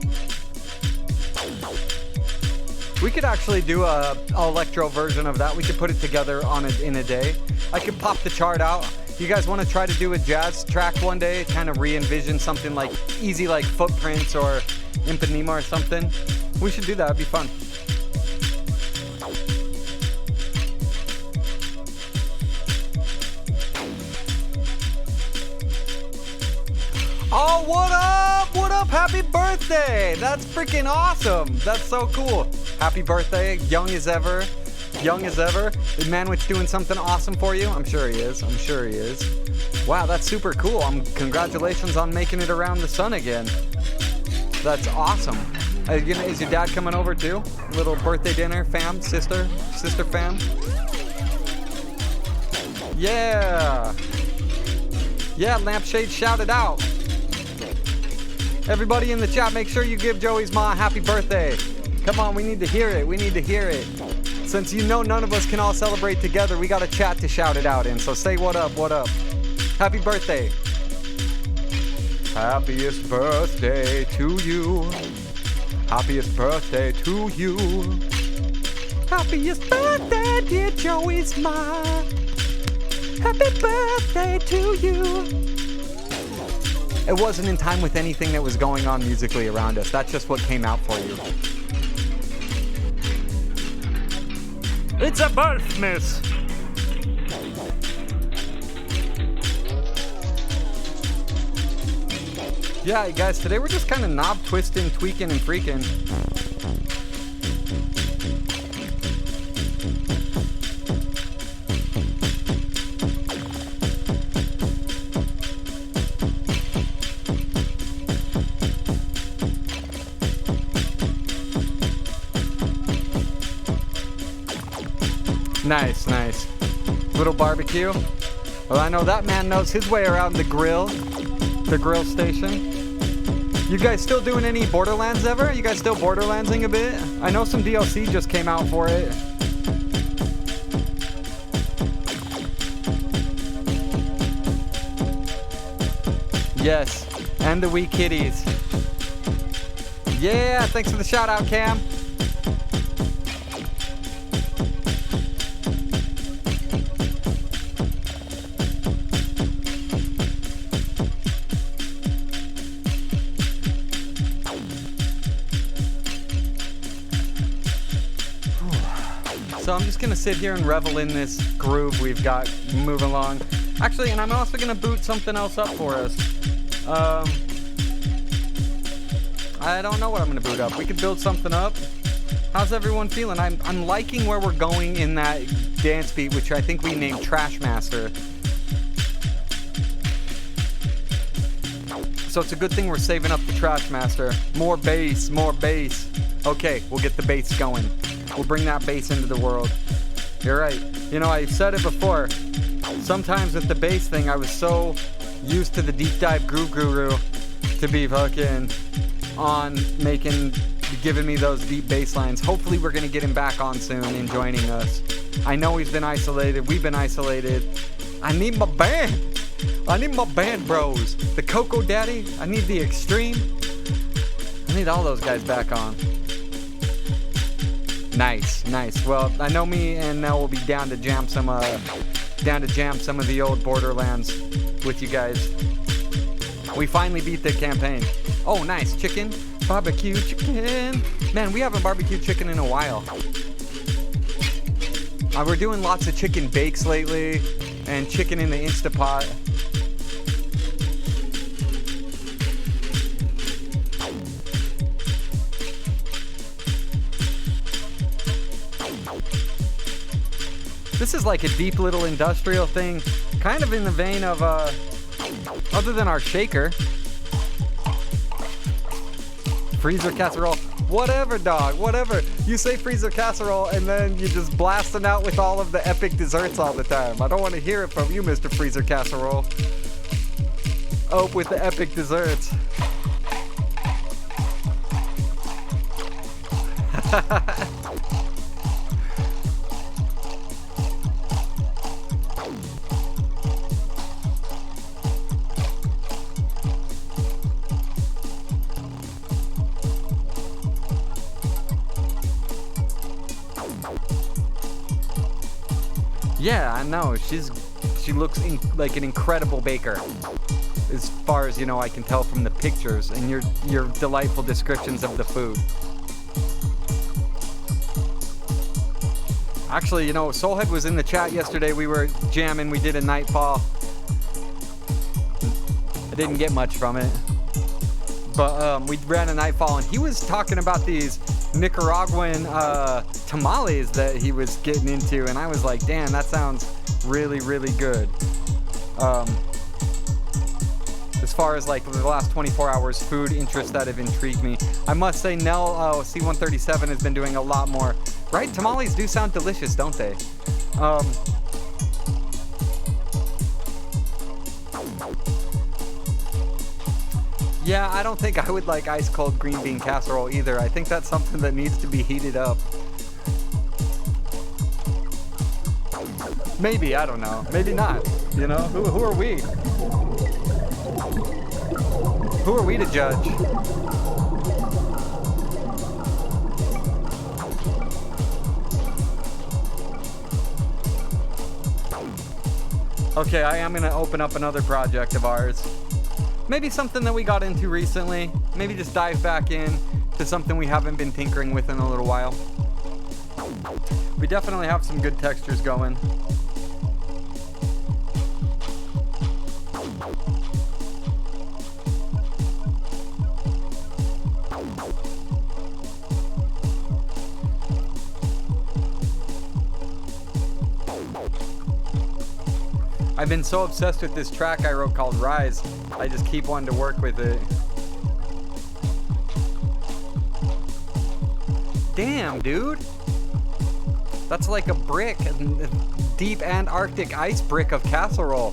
We could actually do a electro version of that. We could put it together in a day. I could pop the chart out. You guys want to try to do a jazz track one day? Kind of re-envision something like easy, like Footprints or Impanema or something? We should do that. It'd be fun. Oh, what up? What up? Happy birthday! That's freaking awesome. That's so cool. Happy birthday. Young as ever. Young as ever. Is Manwich doing something awesome for you? I'm sure he is. I'm sure he is. Wow, that's super cool. Congratulations on making it around the sun again. That's awesome. Is your dad coming over too? Little birthday dinner, fam? Sister fam? Yeah. Yeah, Lampshade, shout it out. Everybody in the chat, make sure you give Joey's ma a happy birthday. Come on, we need to hear it. We need to hear it. Since you know none of us can all celebrate together, we got a chat to shout it out in. So say what up, what up. Happy birthday. Happiest birthday to you. Happiest birthday to you. Happiest birthday, dear Joey's ma. Happy birthday to you. It wasn't in time with anything that was going on musically around us. That's just what came out for you. It's a birth, miss. Yeah, guys, today we're just kind of knob twisting, tweaking, and freaking. Nice, nice. Little barbecue. Well, I know that man knows his way around the grill station. You guys still doing any Borderlands ever? You guys still Borderlandsing a bit? I know some DLC just came out for it. Yes, and the wee kitties. Yeah, thanks for the shout out, Cam. So I'm just gonna sit here and revel in this groove we've got moving along. Actually, and I'm also gonna boot something else up for us. I don't know what I'm gonna boot up. We could build something up. How's everyone feeling? I'm liking where we're going in that dance beat, which I think we named Trash Master. So it's a good thing we're saving up the Trash Master. More bass, more bass. Okay, we'll get the bass going. We'll bring that bass into the world. You're right. You know, I said it before. Sometimes with the bass thing, I was so used to the deep dive groove guru to be fucking on giving me those deep bass lines. Hopefully we're gonna get him back on soon and joining us. I know he's been isolated. We've been isolated. I need my band. I need my band bros. The Coco Daddy. I need the Extreme. I need all those guys back on. Nice, nice. Well, I know me and Nell will be down to jam some of the old Borderlands with you guys. We finally beat the campaign. Oh, nice. Chicken. Barbecue chicken. Man, we haven't barbecued chicken in a while. We're doing lots of chicken bakes lately and chicken in the Instapot. This is like a deep little industrial thing, kind of in the vein of, other than our shaker. Freezer casserole. Whatever, dog, whatever. You say freezer casserole and then you just blasting out with all of the epic desserts all the time. I don't want to hear it from you, Mr. Freezer Casserole. Oh, with the epic desserts. Yeah, I know. She looks like an incredible baker, as far as, you know, I can tell from the pictures and your delightful descriptions of the food. Actually, you know, Soulhead was in the chat yesterday. We were jamming. We did a Nightfall. I didn't get much from it, but we ran a Nightfall, and he was talking about these Nicaraguan tamales that he was getting into, and I was like, damn, that sounds really, really good. As far as like the last 24 hours food interests that have intrigued me, I must say Nell C137 has been doing a lot more. Right? Tamales do sound delicious, don't they? Yeah, I don't think I would like ice cold green bean casserole either. I think that's something that needs to be heated up. Maybe, I don't know. Maybe not. You know, who are we? Who are we to judge? Okay, I am gonna open up another project of ours. Maybe something that we got into recently. Maybe just dive back in to something we haven't been tinkering with in a little while. We definitely have some good textures going. I've been so obsessed with this track I wrote called Rise. I just keep wanting to work with it. Damn, dude. That's like a brick, a deep Antarctic ice brick of casserole.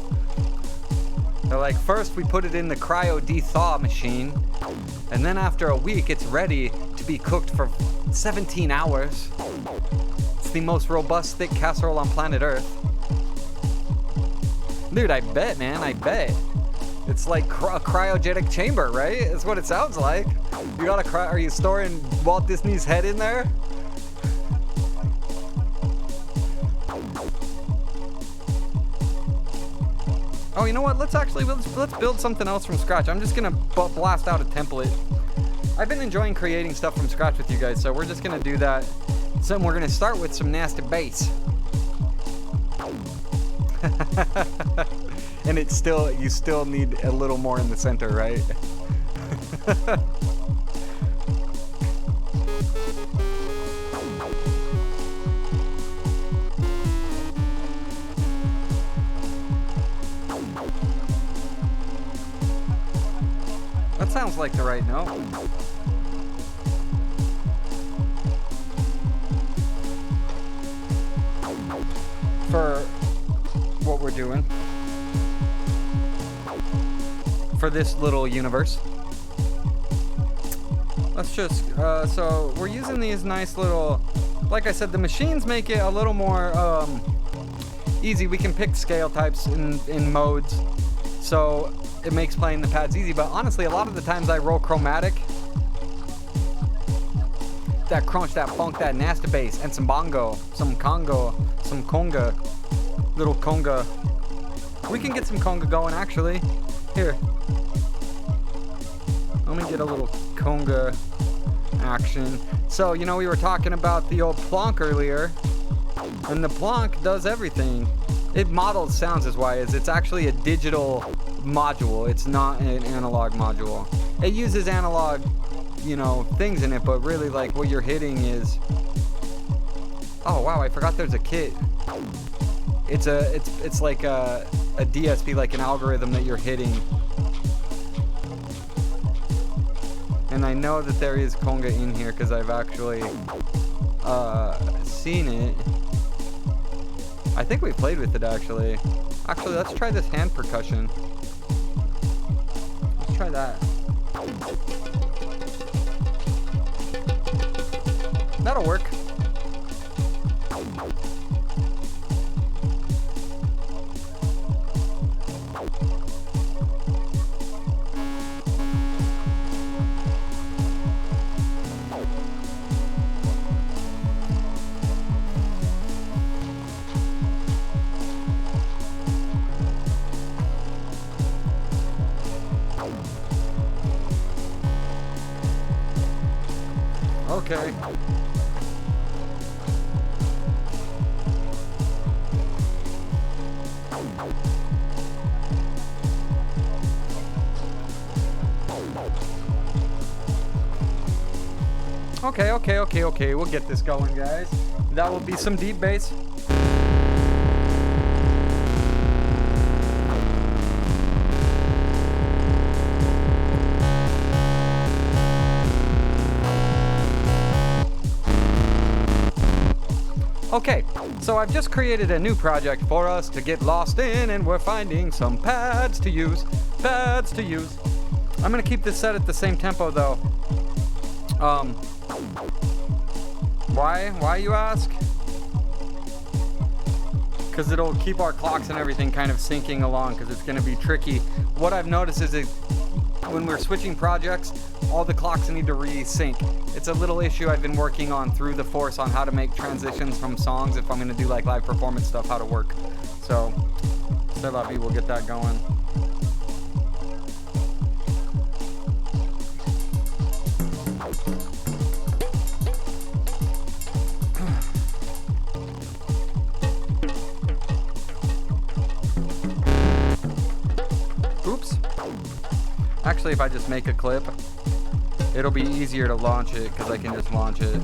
They're like, first we put it in the cryo de-thaw machine, and then after a week it's ready to be cooked for 17 hours. It's the most robust, thick casserole on planet Earth. Dude, I bet, man, I bet. It's like a cryogenic chamber, right? That's what it sounds like. You got are you storing Walt Disney's head in there? Oh, you know what? Let's build something else from scratch. I'm just gonna blast out a template. I've been enjoying creating stuff from scratch with you guys, so we're just gonna do that. So we're gonna start with some nasty bass. And you still need a little more in the center, right? That sounds like the right note. For what we're doing. For this little universe. Let's just, so we're using these nice little, like I said, the machines make it a little more easy. We can pick scale types in modes, so it makes playing the pads easy. But honestly, a lot of the times I roll chromatic. That crunch, that funk, that nasty bass, and some bongo, some congo, some conga, little conga. We can get some conga going, actually. Here. Let me get a little conga action. So, you know, we were talking about the old plonk earlier, and the plonk does everything. It models sounds is why it's actually a digital module. It's not an analog module. It uses analog, you know, things in it, but really like what you're hitting is Oh wow, I forgot there's a kit. It's like a DSP, like an algorithm that you're hitting. And I know that there is conga in here because I've actually seen it. I think we played with it actually. Actually, let's try this hand percussion. Let's try that. That'll work. Okay. Okay. We'll get this going, guys. That will be some deep bass. Okay, so I've just created a new project for us to get lost in, and we're finding some pads to use. I'm gonna keep this set at the same tempo though. Why you ask? Because it'll keep our clocks and everything kind of syncing along, because it's gonna be tricky. What I've noticed is that when we're switching projects, all the clocks need to resync. It's a little issue I've been working on through the Force on how to make transitions from songs if I'm gonna do like live performance stuff, how to work. So, c'est la vie, we'll get that going. Oops. Actually, if I just make a clip, it'll be easier to launch it because I can just launch it.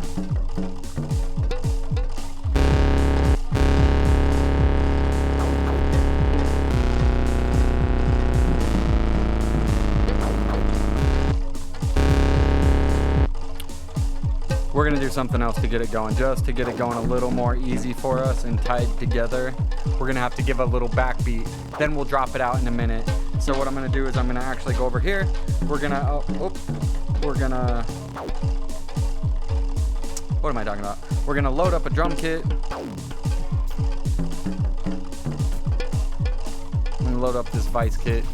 We're gonna do something else to get it going, just to get it going a little more easy for us and tied together. We're gonna have to give a little backbeat, then we'll drop it out in a minute. So what I'm gonna do is I'm gonna actually go over here. We're gonna, what am I talking about? We're gonna load up a drum kit. I'm gonna load up this Vice kit.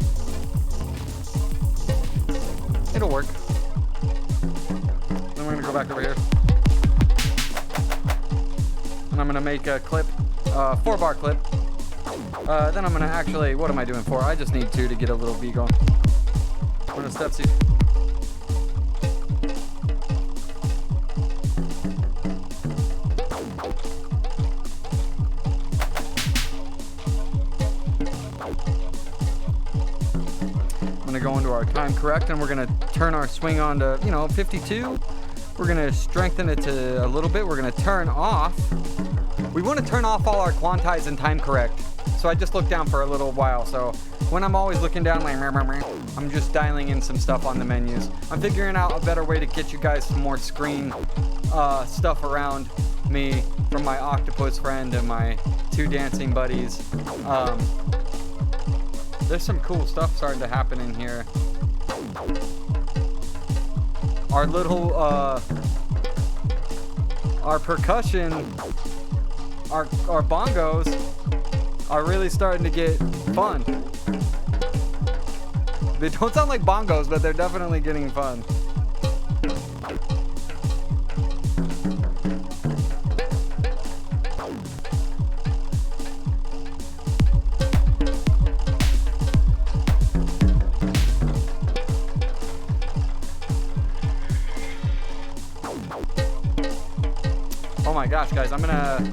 It'll work. Then we're gonna go back over here. And I'm gonna make a clip, 4-bar clip. Then I'm gonna actually, what am I doing for? I just need 2 to get a little V going. I'm gonna step see. I'm gonna go into our time correct, and we're gonna turn our swing on to, 52. We're gonna strengthen it to a little bit. We're gonna turn off. We want to turn off all our quantize and time correct. So I just looked down for a little while. So when I'm always looking down, like, I'm just dialing in some stuff on the menus. I'm figuring out a better way to get you guys some more screen stuff around me from my Awktopus friend and my 2 dancing buddies. There's some cool stuff starting to happen in here. Our little, our percussion, our bongos are really starting to get fun. They don't sound like bongos, but they're definitely getting fun. Oh my gosh, guys, I'm gonna...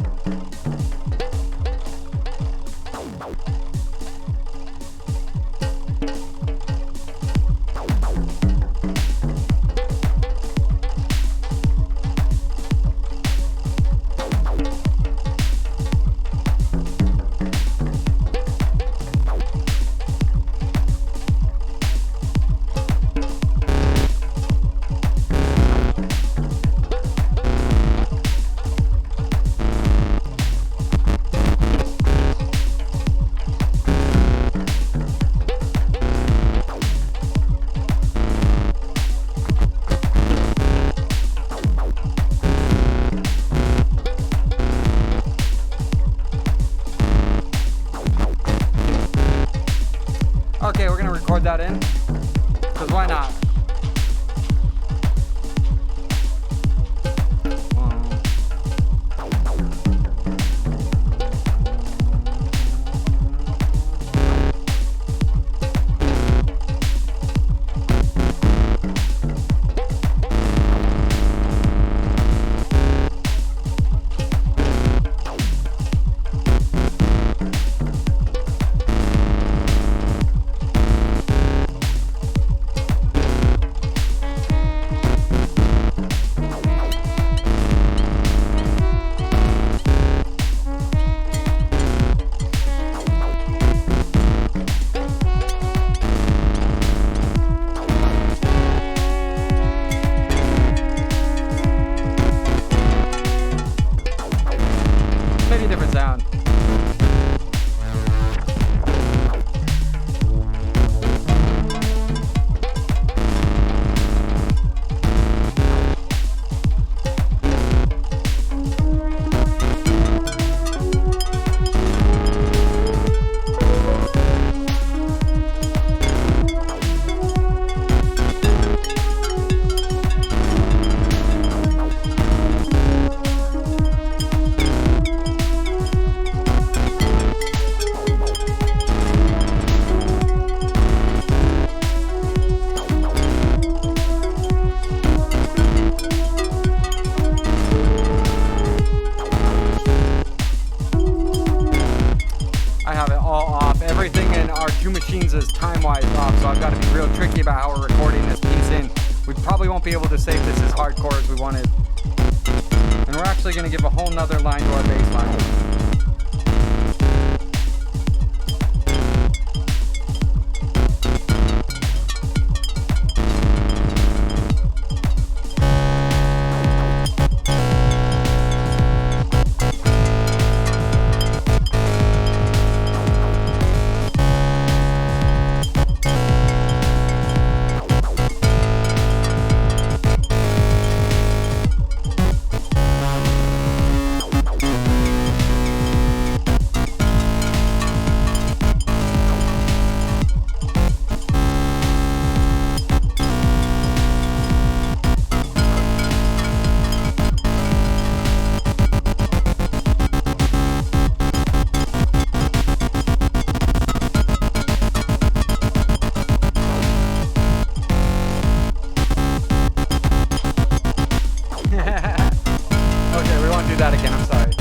that in. Because why not? Different sound. Everything in our two machines is time-wise off, so I've got to be real tricky about how we're recording this piece in. We probably won't be able to save this as hardcore as we wanted. And we're actually going to give a whole nother line to our bass line. That again, I'm sorry.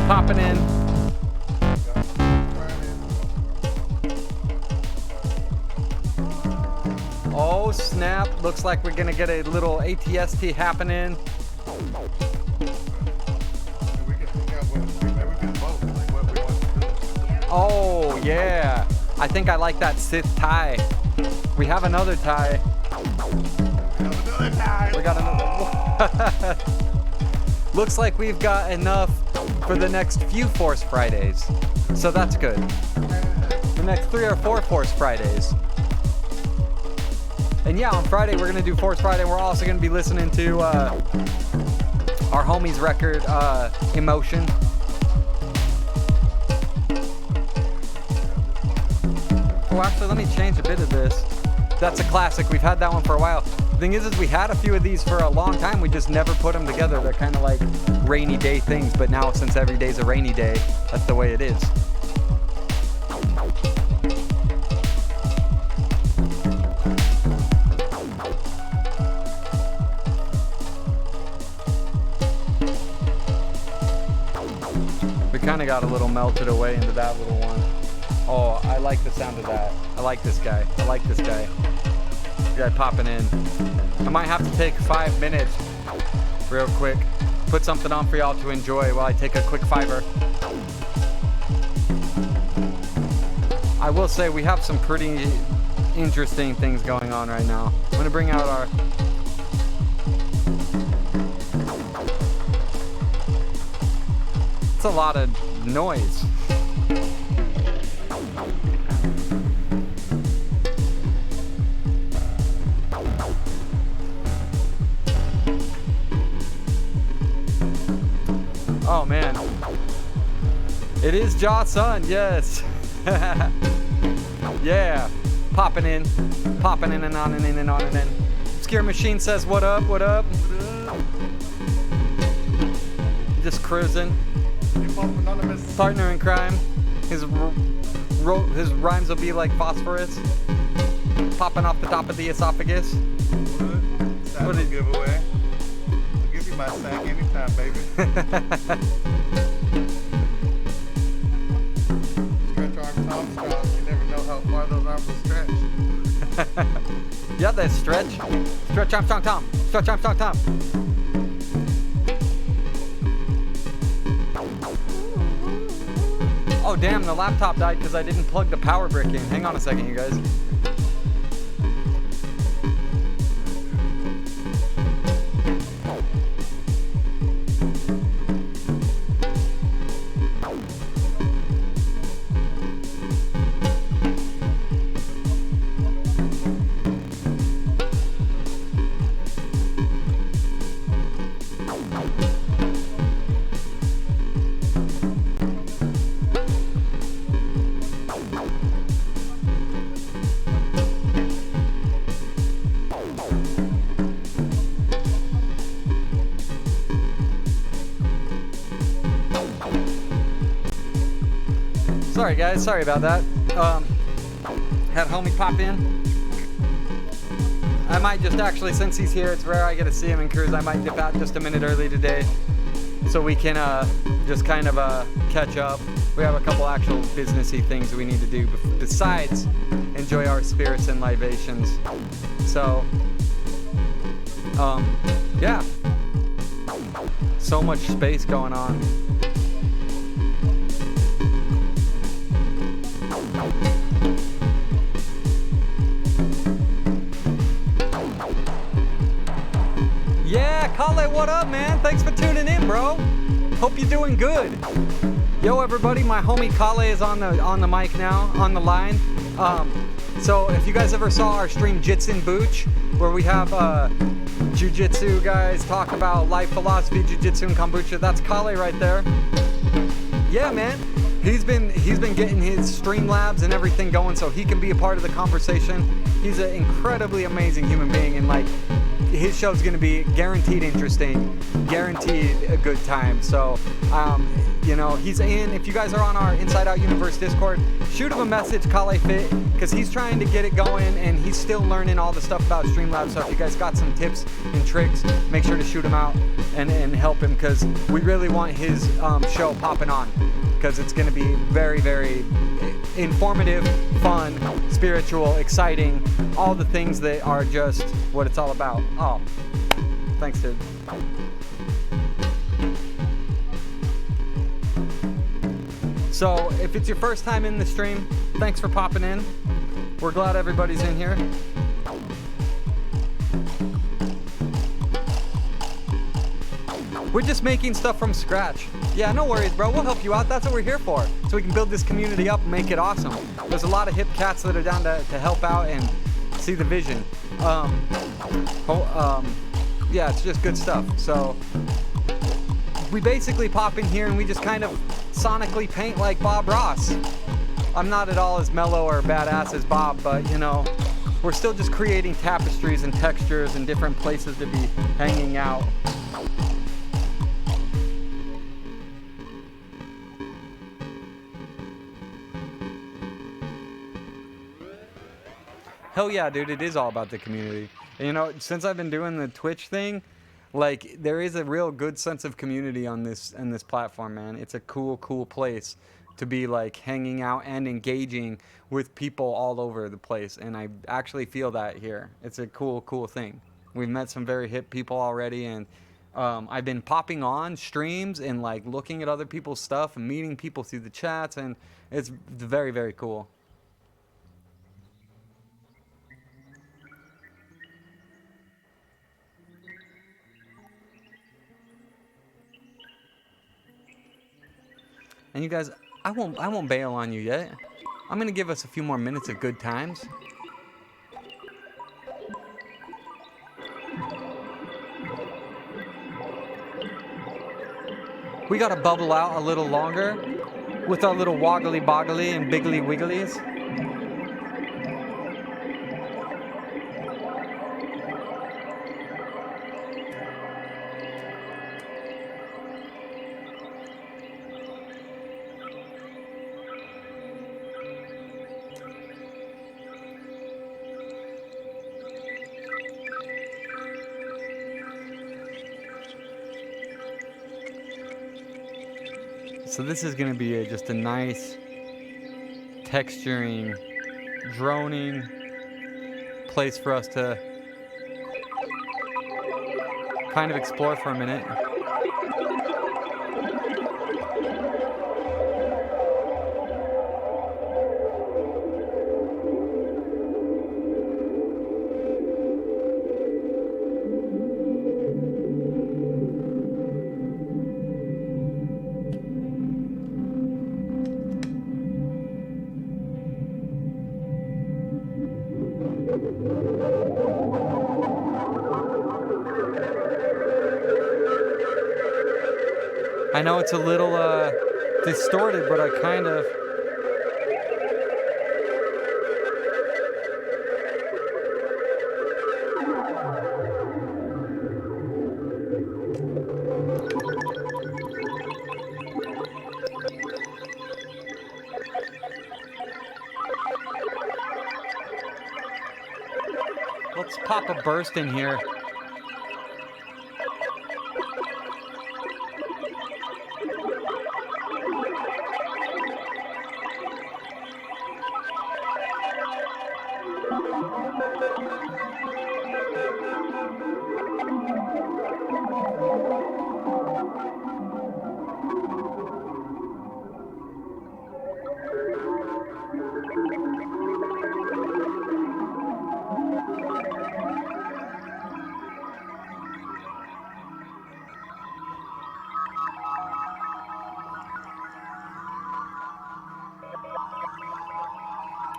popping in. Oh snap, looks like we're gonna get a little ATST happening. Oh yeah, I think I like that Sith tie. We have another tie. We got another. Looks like we've got enough for the next few Force Fridays, so that's good. The next 3 or 4 Force Fridays. And yeah, on Friday we're gonna do Force Friday. We're also gonna be listening to our homie's record, Emotion. Oh, actually, let me change a bit of this. That's a classic. We've had that one for a while. The thing is we had a few of these for a long time. We just never put them together. They're kind of like rainy day things, but now since every day's a rainy day, that's the way it is. We kind of got a little melted away into that little one. Oh, I like the sound of that. I like this guy. I like this guy. This guy popping in. I might have to take 5 minutes real quick. Put something on for y'all to enjoy while I take a quick fiver. I will say we have some pretty interesting things going on right now. I'm gonna bring out our... It's a lot of noise. Oh man, it is Jaw Sun, yes. Yeah, popping in and on and in and on and in. Obscure Machine says, what up, what up? Just cruising. Partner in crime. His rhymes will be like phosphorus, popping off the top of the esophagus. What a giveaway. I'll give you my sack anytime, baby. Stretch arm Tom strong. You never know how far those arms will stretch. Yeah, they stretch. Stretch Armstrong Tom. Stretch Armstrong Tom. Oh damn, the laptop died because I didn't plug the power brick in. Hang on a second, you guys. Sorry guys, sorry about that. Had homie pop in. I might just actually, since he's here, it's rare I get to see him in cruise, I might dip out just a minute early today so we can just kind of catch up. We have a couple actual businessy things we need to do besides enjoy our spirits and libations. So, yeah. So much space going on. Yeah, Kale, what up, man? Thanks for tuning in, bro. Hope you're doing good. Yo, everybody, my homie Kale is on the mic now, on the line. So if you guys ever saw our stream Jitsin Booch, where we have jiu-jitsu guys talk about life philosophy, jiu-jitsu and kombucha, that's Kale right there. Yeah, man. He's been getting his Streamlabs and everything going so he can be a part of the conversation. He's an incredibly amazing human being, and like his show's going to be guaranteed interesting, guaranteed a good time. So, you know, he's in. If you guys are on our Inside Out Universe Discord, shoot him a message, Kale Fit, because he's trying to get it going and he's still learning all the stuff about Streamlabs. So if you guys got some tips and tricks, make sure to shoot him out and help him, because we really want his show popping on, because it's going to be very, very informative, fun, spiritual, exciting, all the things that are just what it's all about. Oh, thanks, dude. So if it's your first time in the stream, thanks for popping in. We're glad everybody's in here. We're just making stuff from scratch. Yeah, no worries, bro. We'll help you out. That's what we're here for. So we can build this community up and make it awesome. There's a lot of hip cats that are down to help out and see the vision. Yeah, it's just good stuff. So we basically pop in here and we just kind of sonically paint like Bob Ross. I'm not at all as mellow or badass as Bob, but you know, we're still just creating tapestries and textures and different places to be hanging out. Hell yeah, dude, it is all about the community. And, you know, since I've been doing the Twitch thing, like, there is a real good sense of community on this platform, man. It's a cool place to be, like, hanging out and engaging with people all over the place. And I actually feel that here. It's a cool thing. We've met some very hip people already, and I've been popping on streams and, like, looking at other people's stuff and meeting people through the chats, and it's very, very cool. And you guys, I won't bail on you yet. I'm gonna give us a few more minutes of good times. We gotta bubble out a little longer with our little woggly boggly and biggly wigglies. So this is going to be just a nice texturing, droning place for us to kind of explore for a minute. I know it's a little distorted, but I kind of... Let's pop a burst in here.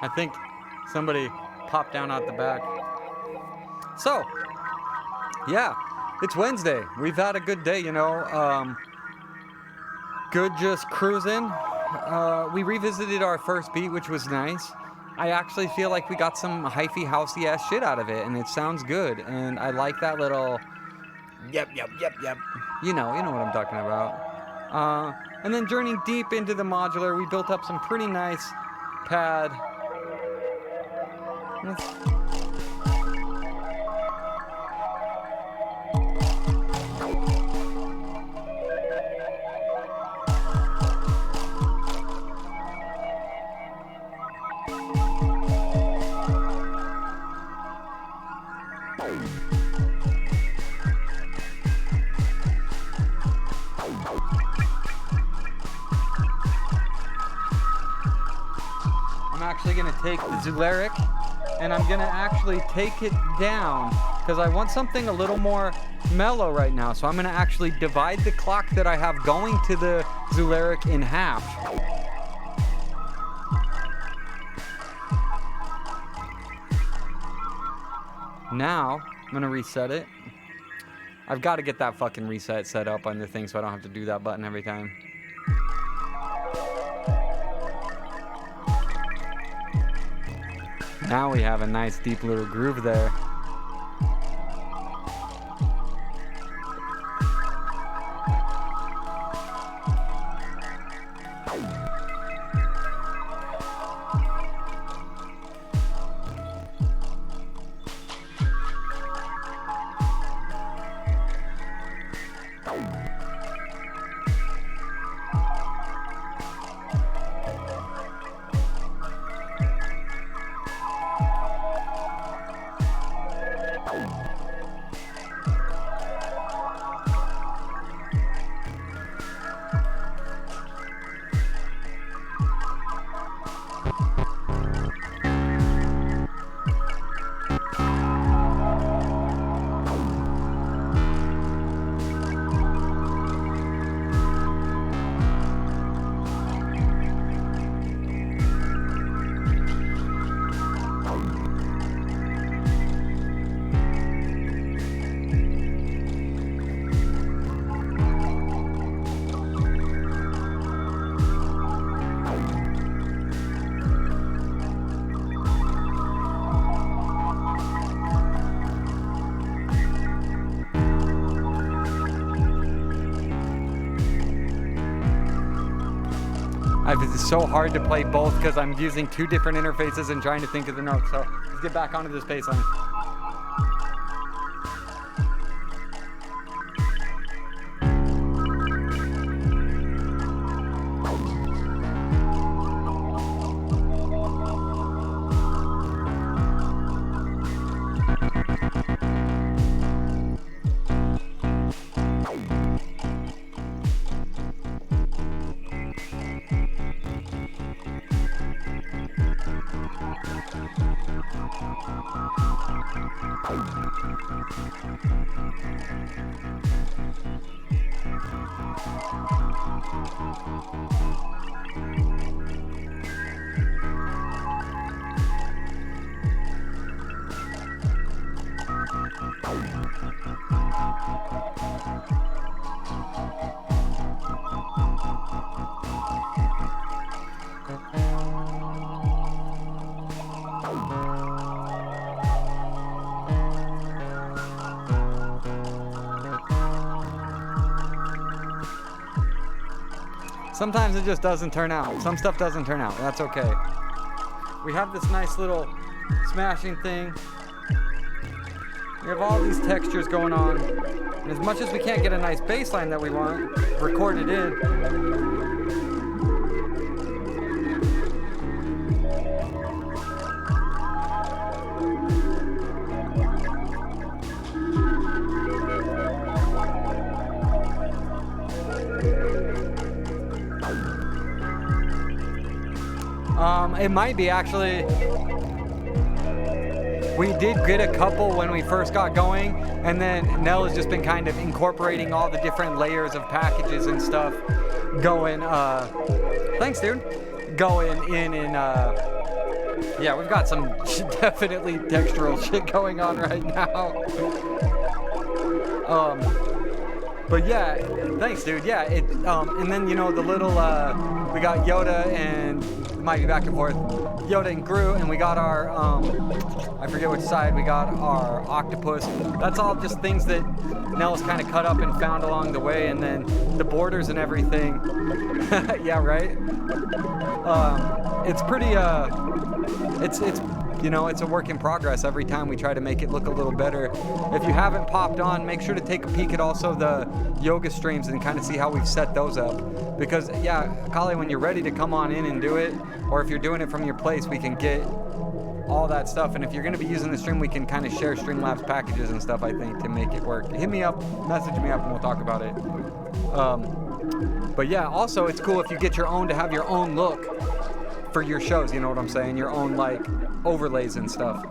I think somebody popped down out the back. So, yeah, it's Wednesday. We've had a good day, you know. Good just cruising. We revisited our first beat, which was nice. I actually feel like we got some hyphy, housey ass shit out of it, and it sounds good. And I like that little, yep. You know what I'm talking about. And then journeying deep into the modular, we built up some pretty nice pad. I'm actually gonna take the Zularic and I'm gonna actually take it down because I want something a little more mellow right now. So I'm gonna actually divide the clock that I have going to the Zularic in half. Now I'm gonna reset it. I've got to get that fucking reset set up on the thing so I don't have to do that button every time. Now we have a nice deep little groove there. It's so hard to play both because I'm using two different interfaces and trying to think of the notes. So let's get back onto this bass line. Sometimes it just doesn't turn out. Some stuff doesn't turn out. That's okay. We have this nice little smashing thing. We have all these textures going on. And as much as we can't get a nice bass line that we want recorded in, it might be actually. We did get a couple when we first got going, and then Nell has just been kind of incorporating all the different layers of packages and stuff going, thanks dude, going in and, yeah, we've got some definitely textural shit going on right now. But yeah, thanks dude, yeah, and then, you know, the little, we got Yoda and might be back and forth. Yoda and Groot, and we got our, I forget which side, we got our Awktopus. That's all just things that Nels kind of cut up and found along the way, and then the borders and everything. Yeah, right? It's pretty, it's you know, it's a work in progress. Every time we try to make it look a little better. If you haven't popped on, make sure to take a peek at also the yoga streams and kind of see how we've set those up. Because, yeah, Kali, when you're ready to come on in and do it, or if you're doing it from your place, we can get all that stuff. And if you're going to be using the stream, we can kind of share Streamlabs packages and stuff, I think, to make it work. Hit me up, message me up, and we'll talk about it. But yeah, also, it's cool if you get your own, to have your own look for your shows, you know what I'm saying? Your own, like, overlays and stuff.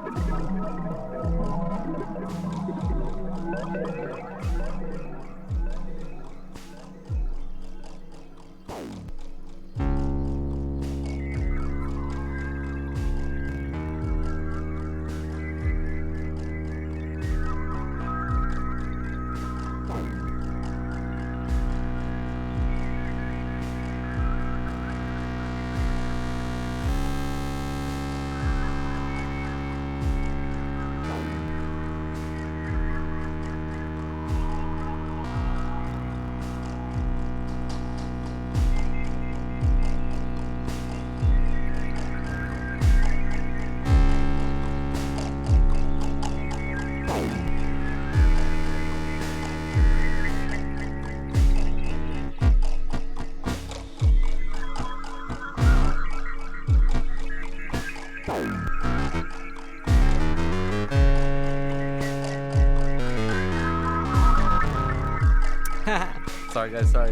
Sorry guys, sorry.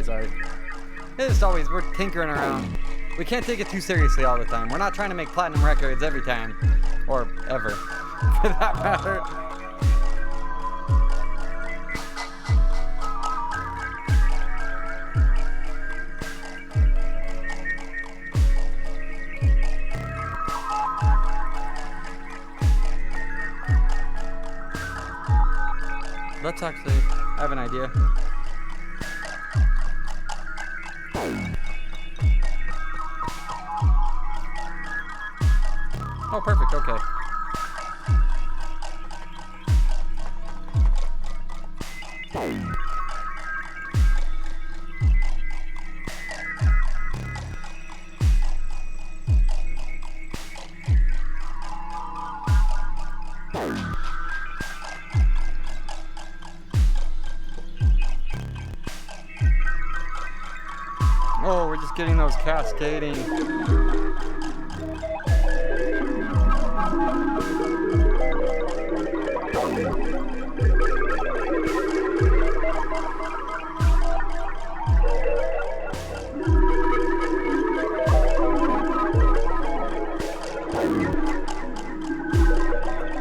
It's just always, we're tinkering around. We can't take it too seriously all the time. We're not trying to make platinum records every time. Or ever, for that matter. Let's actually, I have an idea. Oh, perfect, okay. Oh, we're just getting those cascading.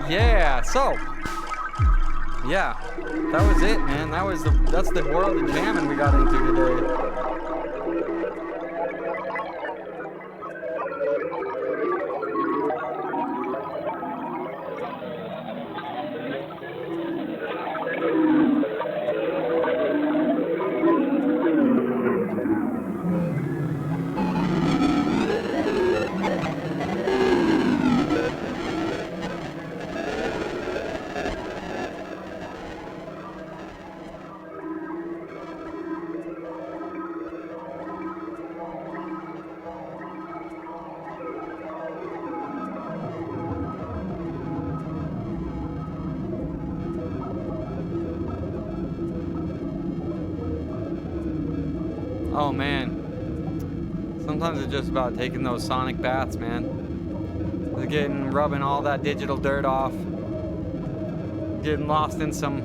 Yeah, so yeah, that was it, man. That's the world of jamming we got into today. Oh man, sometimes it's just about taking those sonic baths, man. Rubbing all that digital dirt off, getting lost in some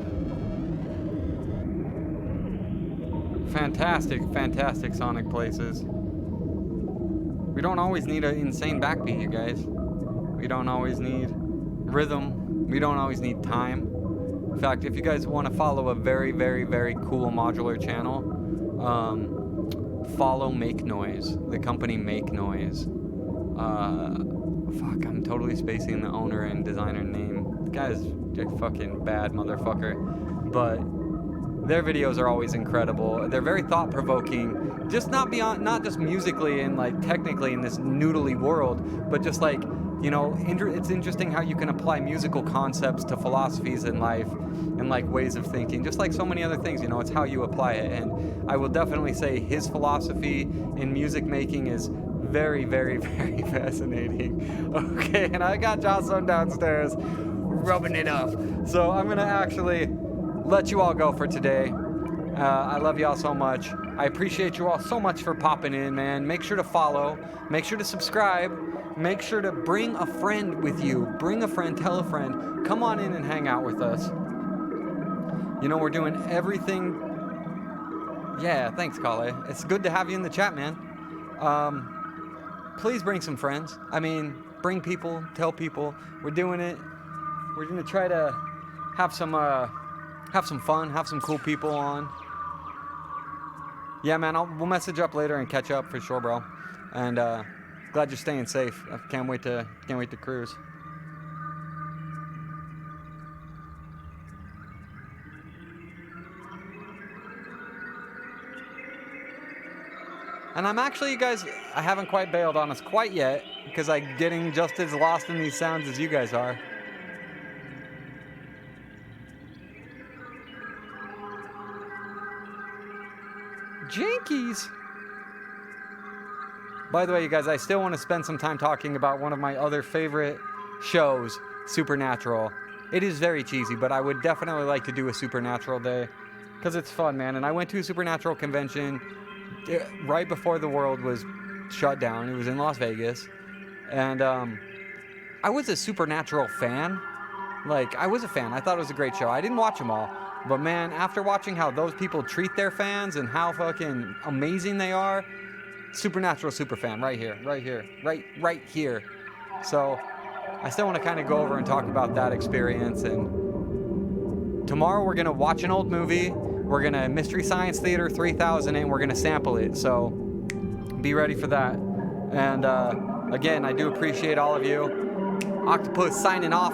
fantastic sonic places. We don't always need an insane backbeat, you guys. We don't always need rhythm. We don't always need time. In fact, if you guys want to follow a very cool modular channel, follow Make Noise, the company Make Noise. Fuck, I'm totally spacing the owner and designer name. The guy's a fucking bad motherfucker. But Their videos are always incredible. They're very thought-provoking, just not just musically and like technically in this noodly world, but just like, you know, it's interesting how you can apply musical concepts to philosophies in life and like ways of thinking, just like so many other things. You know, it's how you apply it. And I will definitely say his philosophy in music making is very, very, very fascinating. Okay, and I got Jocelyn downstairs rubbing it up. So I'm gonna actually let you all go for today. I love y'all so much. I appreciate you all so much for popping in, man. Make sure to follow. Make sure to subscribe. Make sure to bring a friend with you. Bring a friend, tell a friend. Come on in and hang out with us. You know, we're doing everything. Yeah, thanks, Kale. It's good to have you in the chat, man. Please bring some friends. I mean, bring people, tell people. We're doing it. We're gonna try to have some fun, have some cool people on. Yeah, man, we'll message up later and catch up for sure, bro. And glad you're staying safe. I can't wait to cruise. And I'm actually, you guys, I haven't quite bailed on us quite yet because I'm getting just as lost in these sounds as you guys are. Jinkies! By the way, you guys, I still want to spend some time talking about one of my other favorite shows, Supernatural. It is very cheesy, but I would definitely like to do a Supernatural day because it's fun, man. And I went to a Supernatural convention right before the world was shut down. It was in Las Vegas. And I was a Supernatural fan. Like, I was a fan. I thought it was a great show. I didn't watch them all. But man, after watching how those people treat their fans and how fucking amazing they are, Supernatural super fan right here. Right here. So I still want to kind of go over and talk about that experience. And tomorrow we're going to watch an old movie. We're going to Mystery Science Theater 3000 and we're going to sample it. So be ready for that. And again, I do appreciate all of you. Awktopus signing off.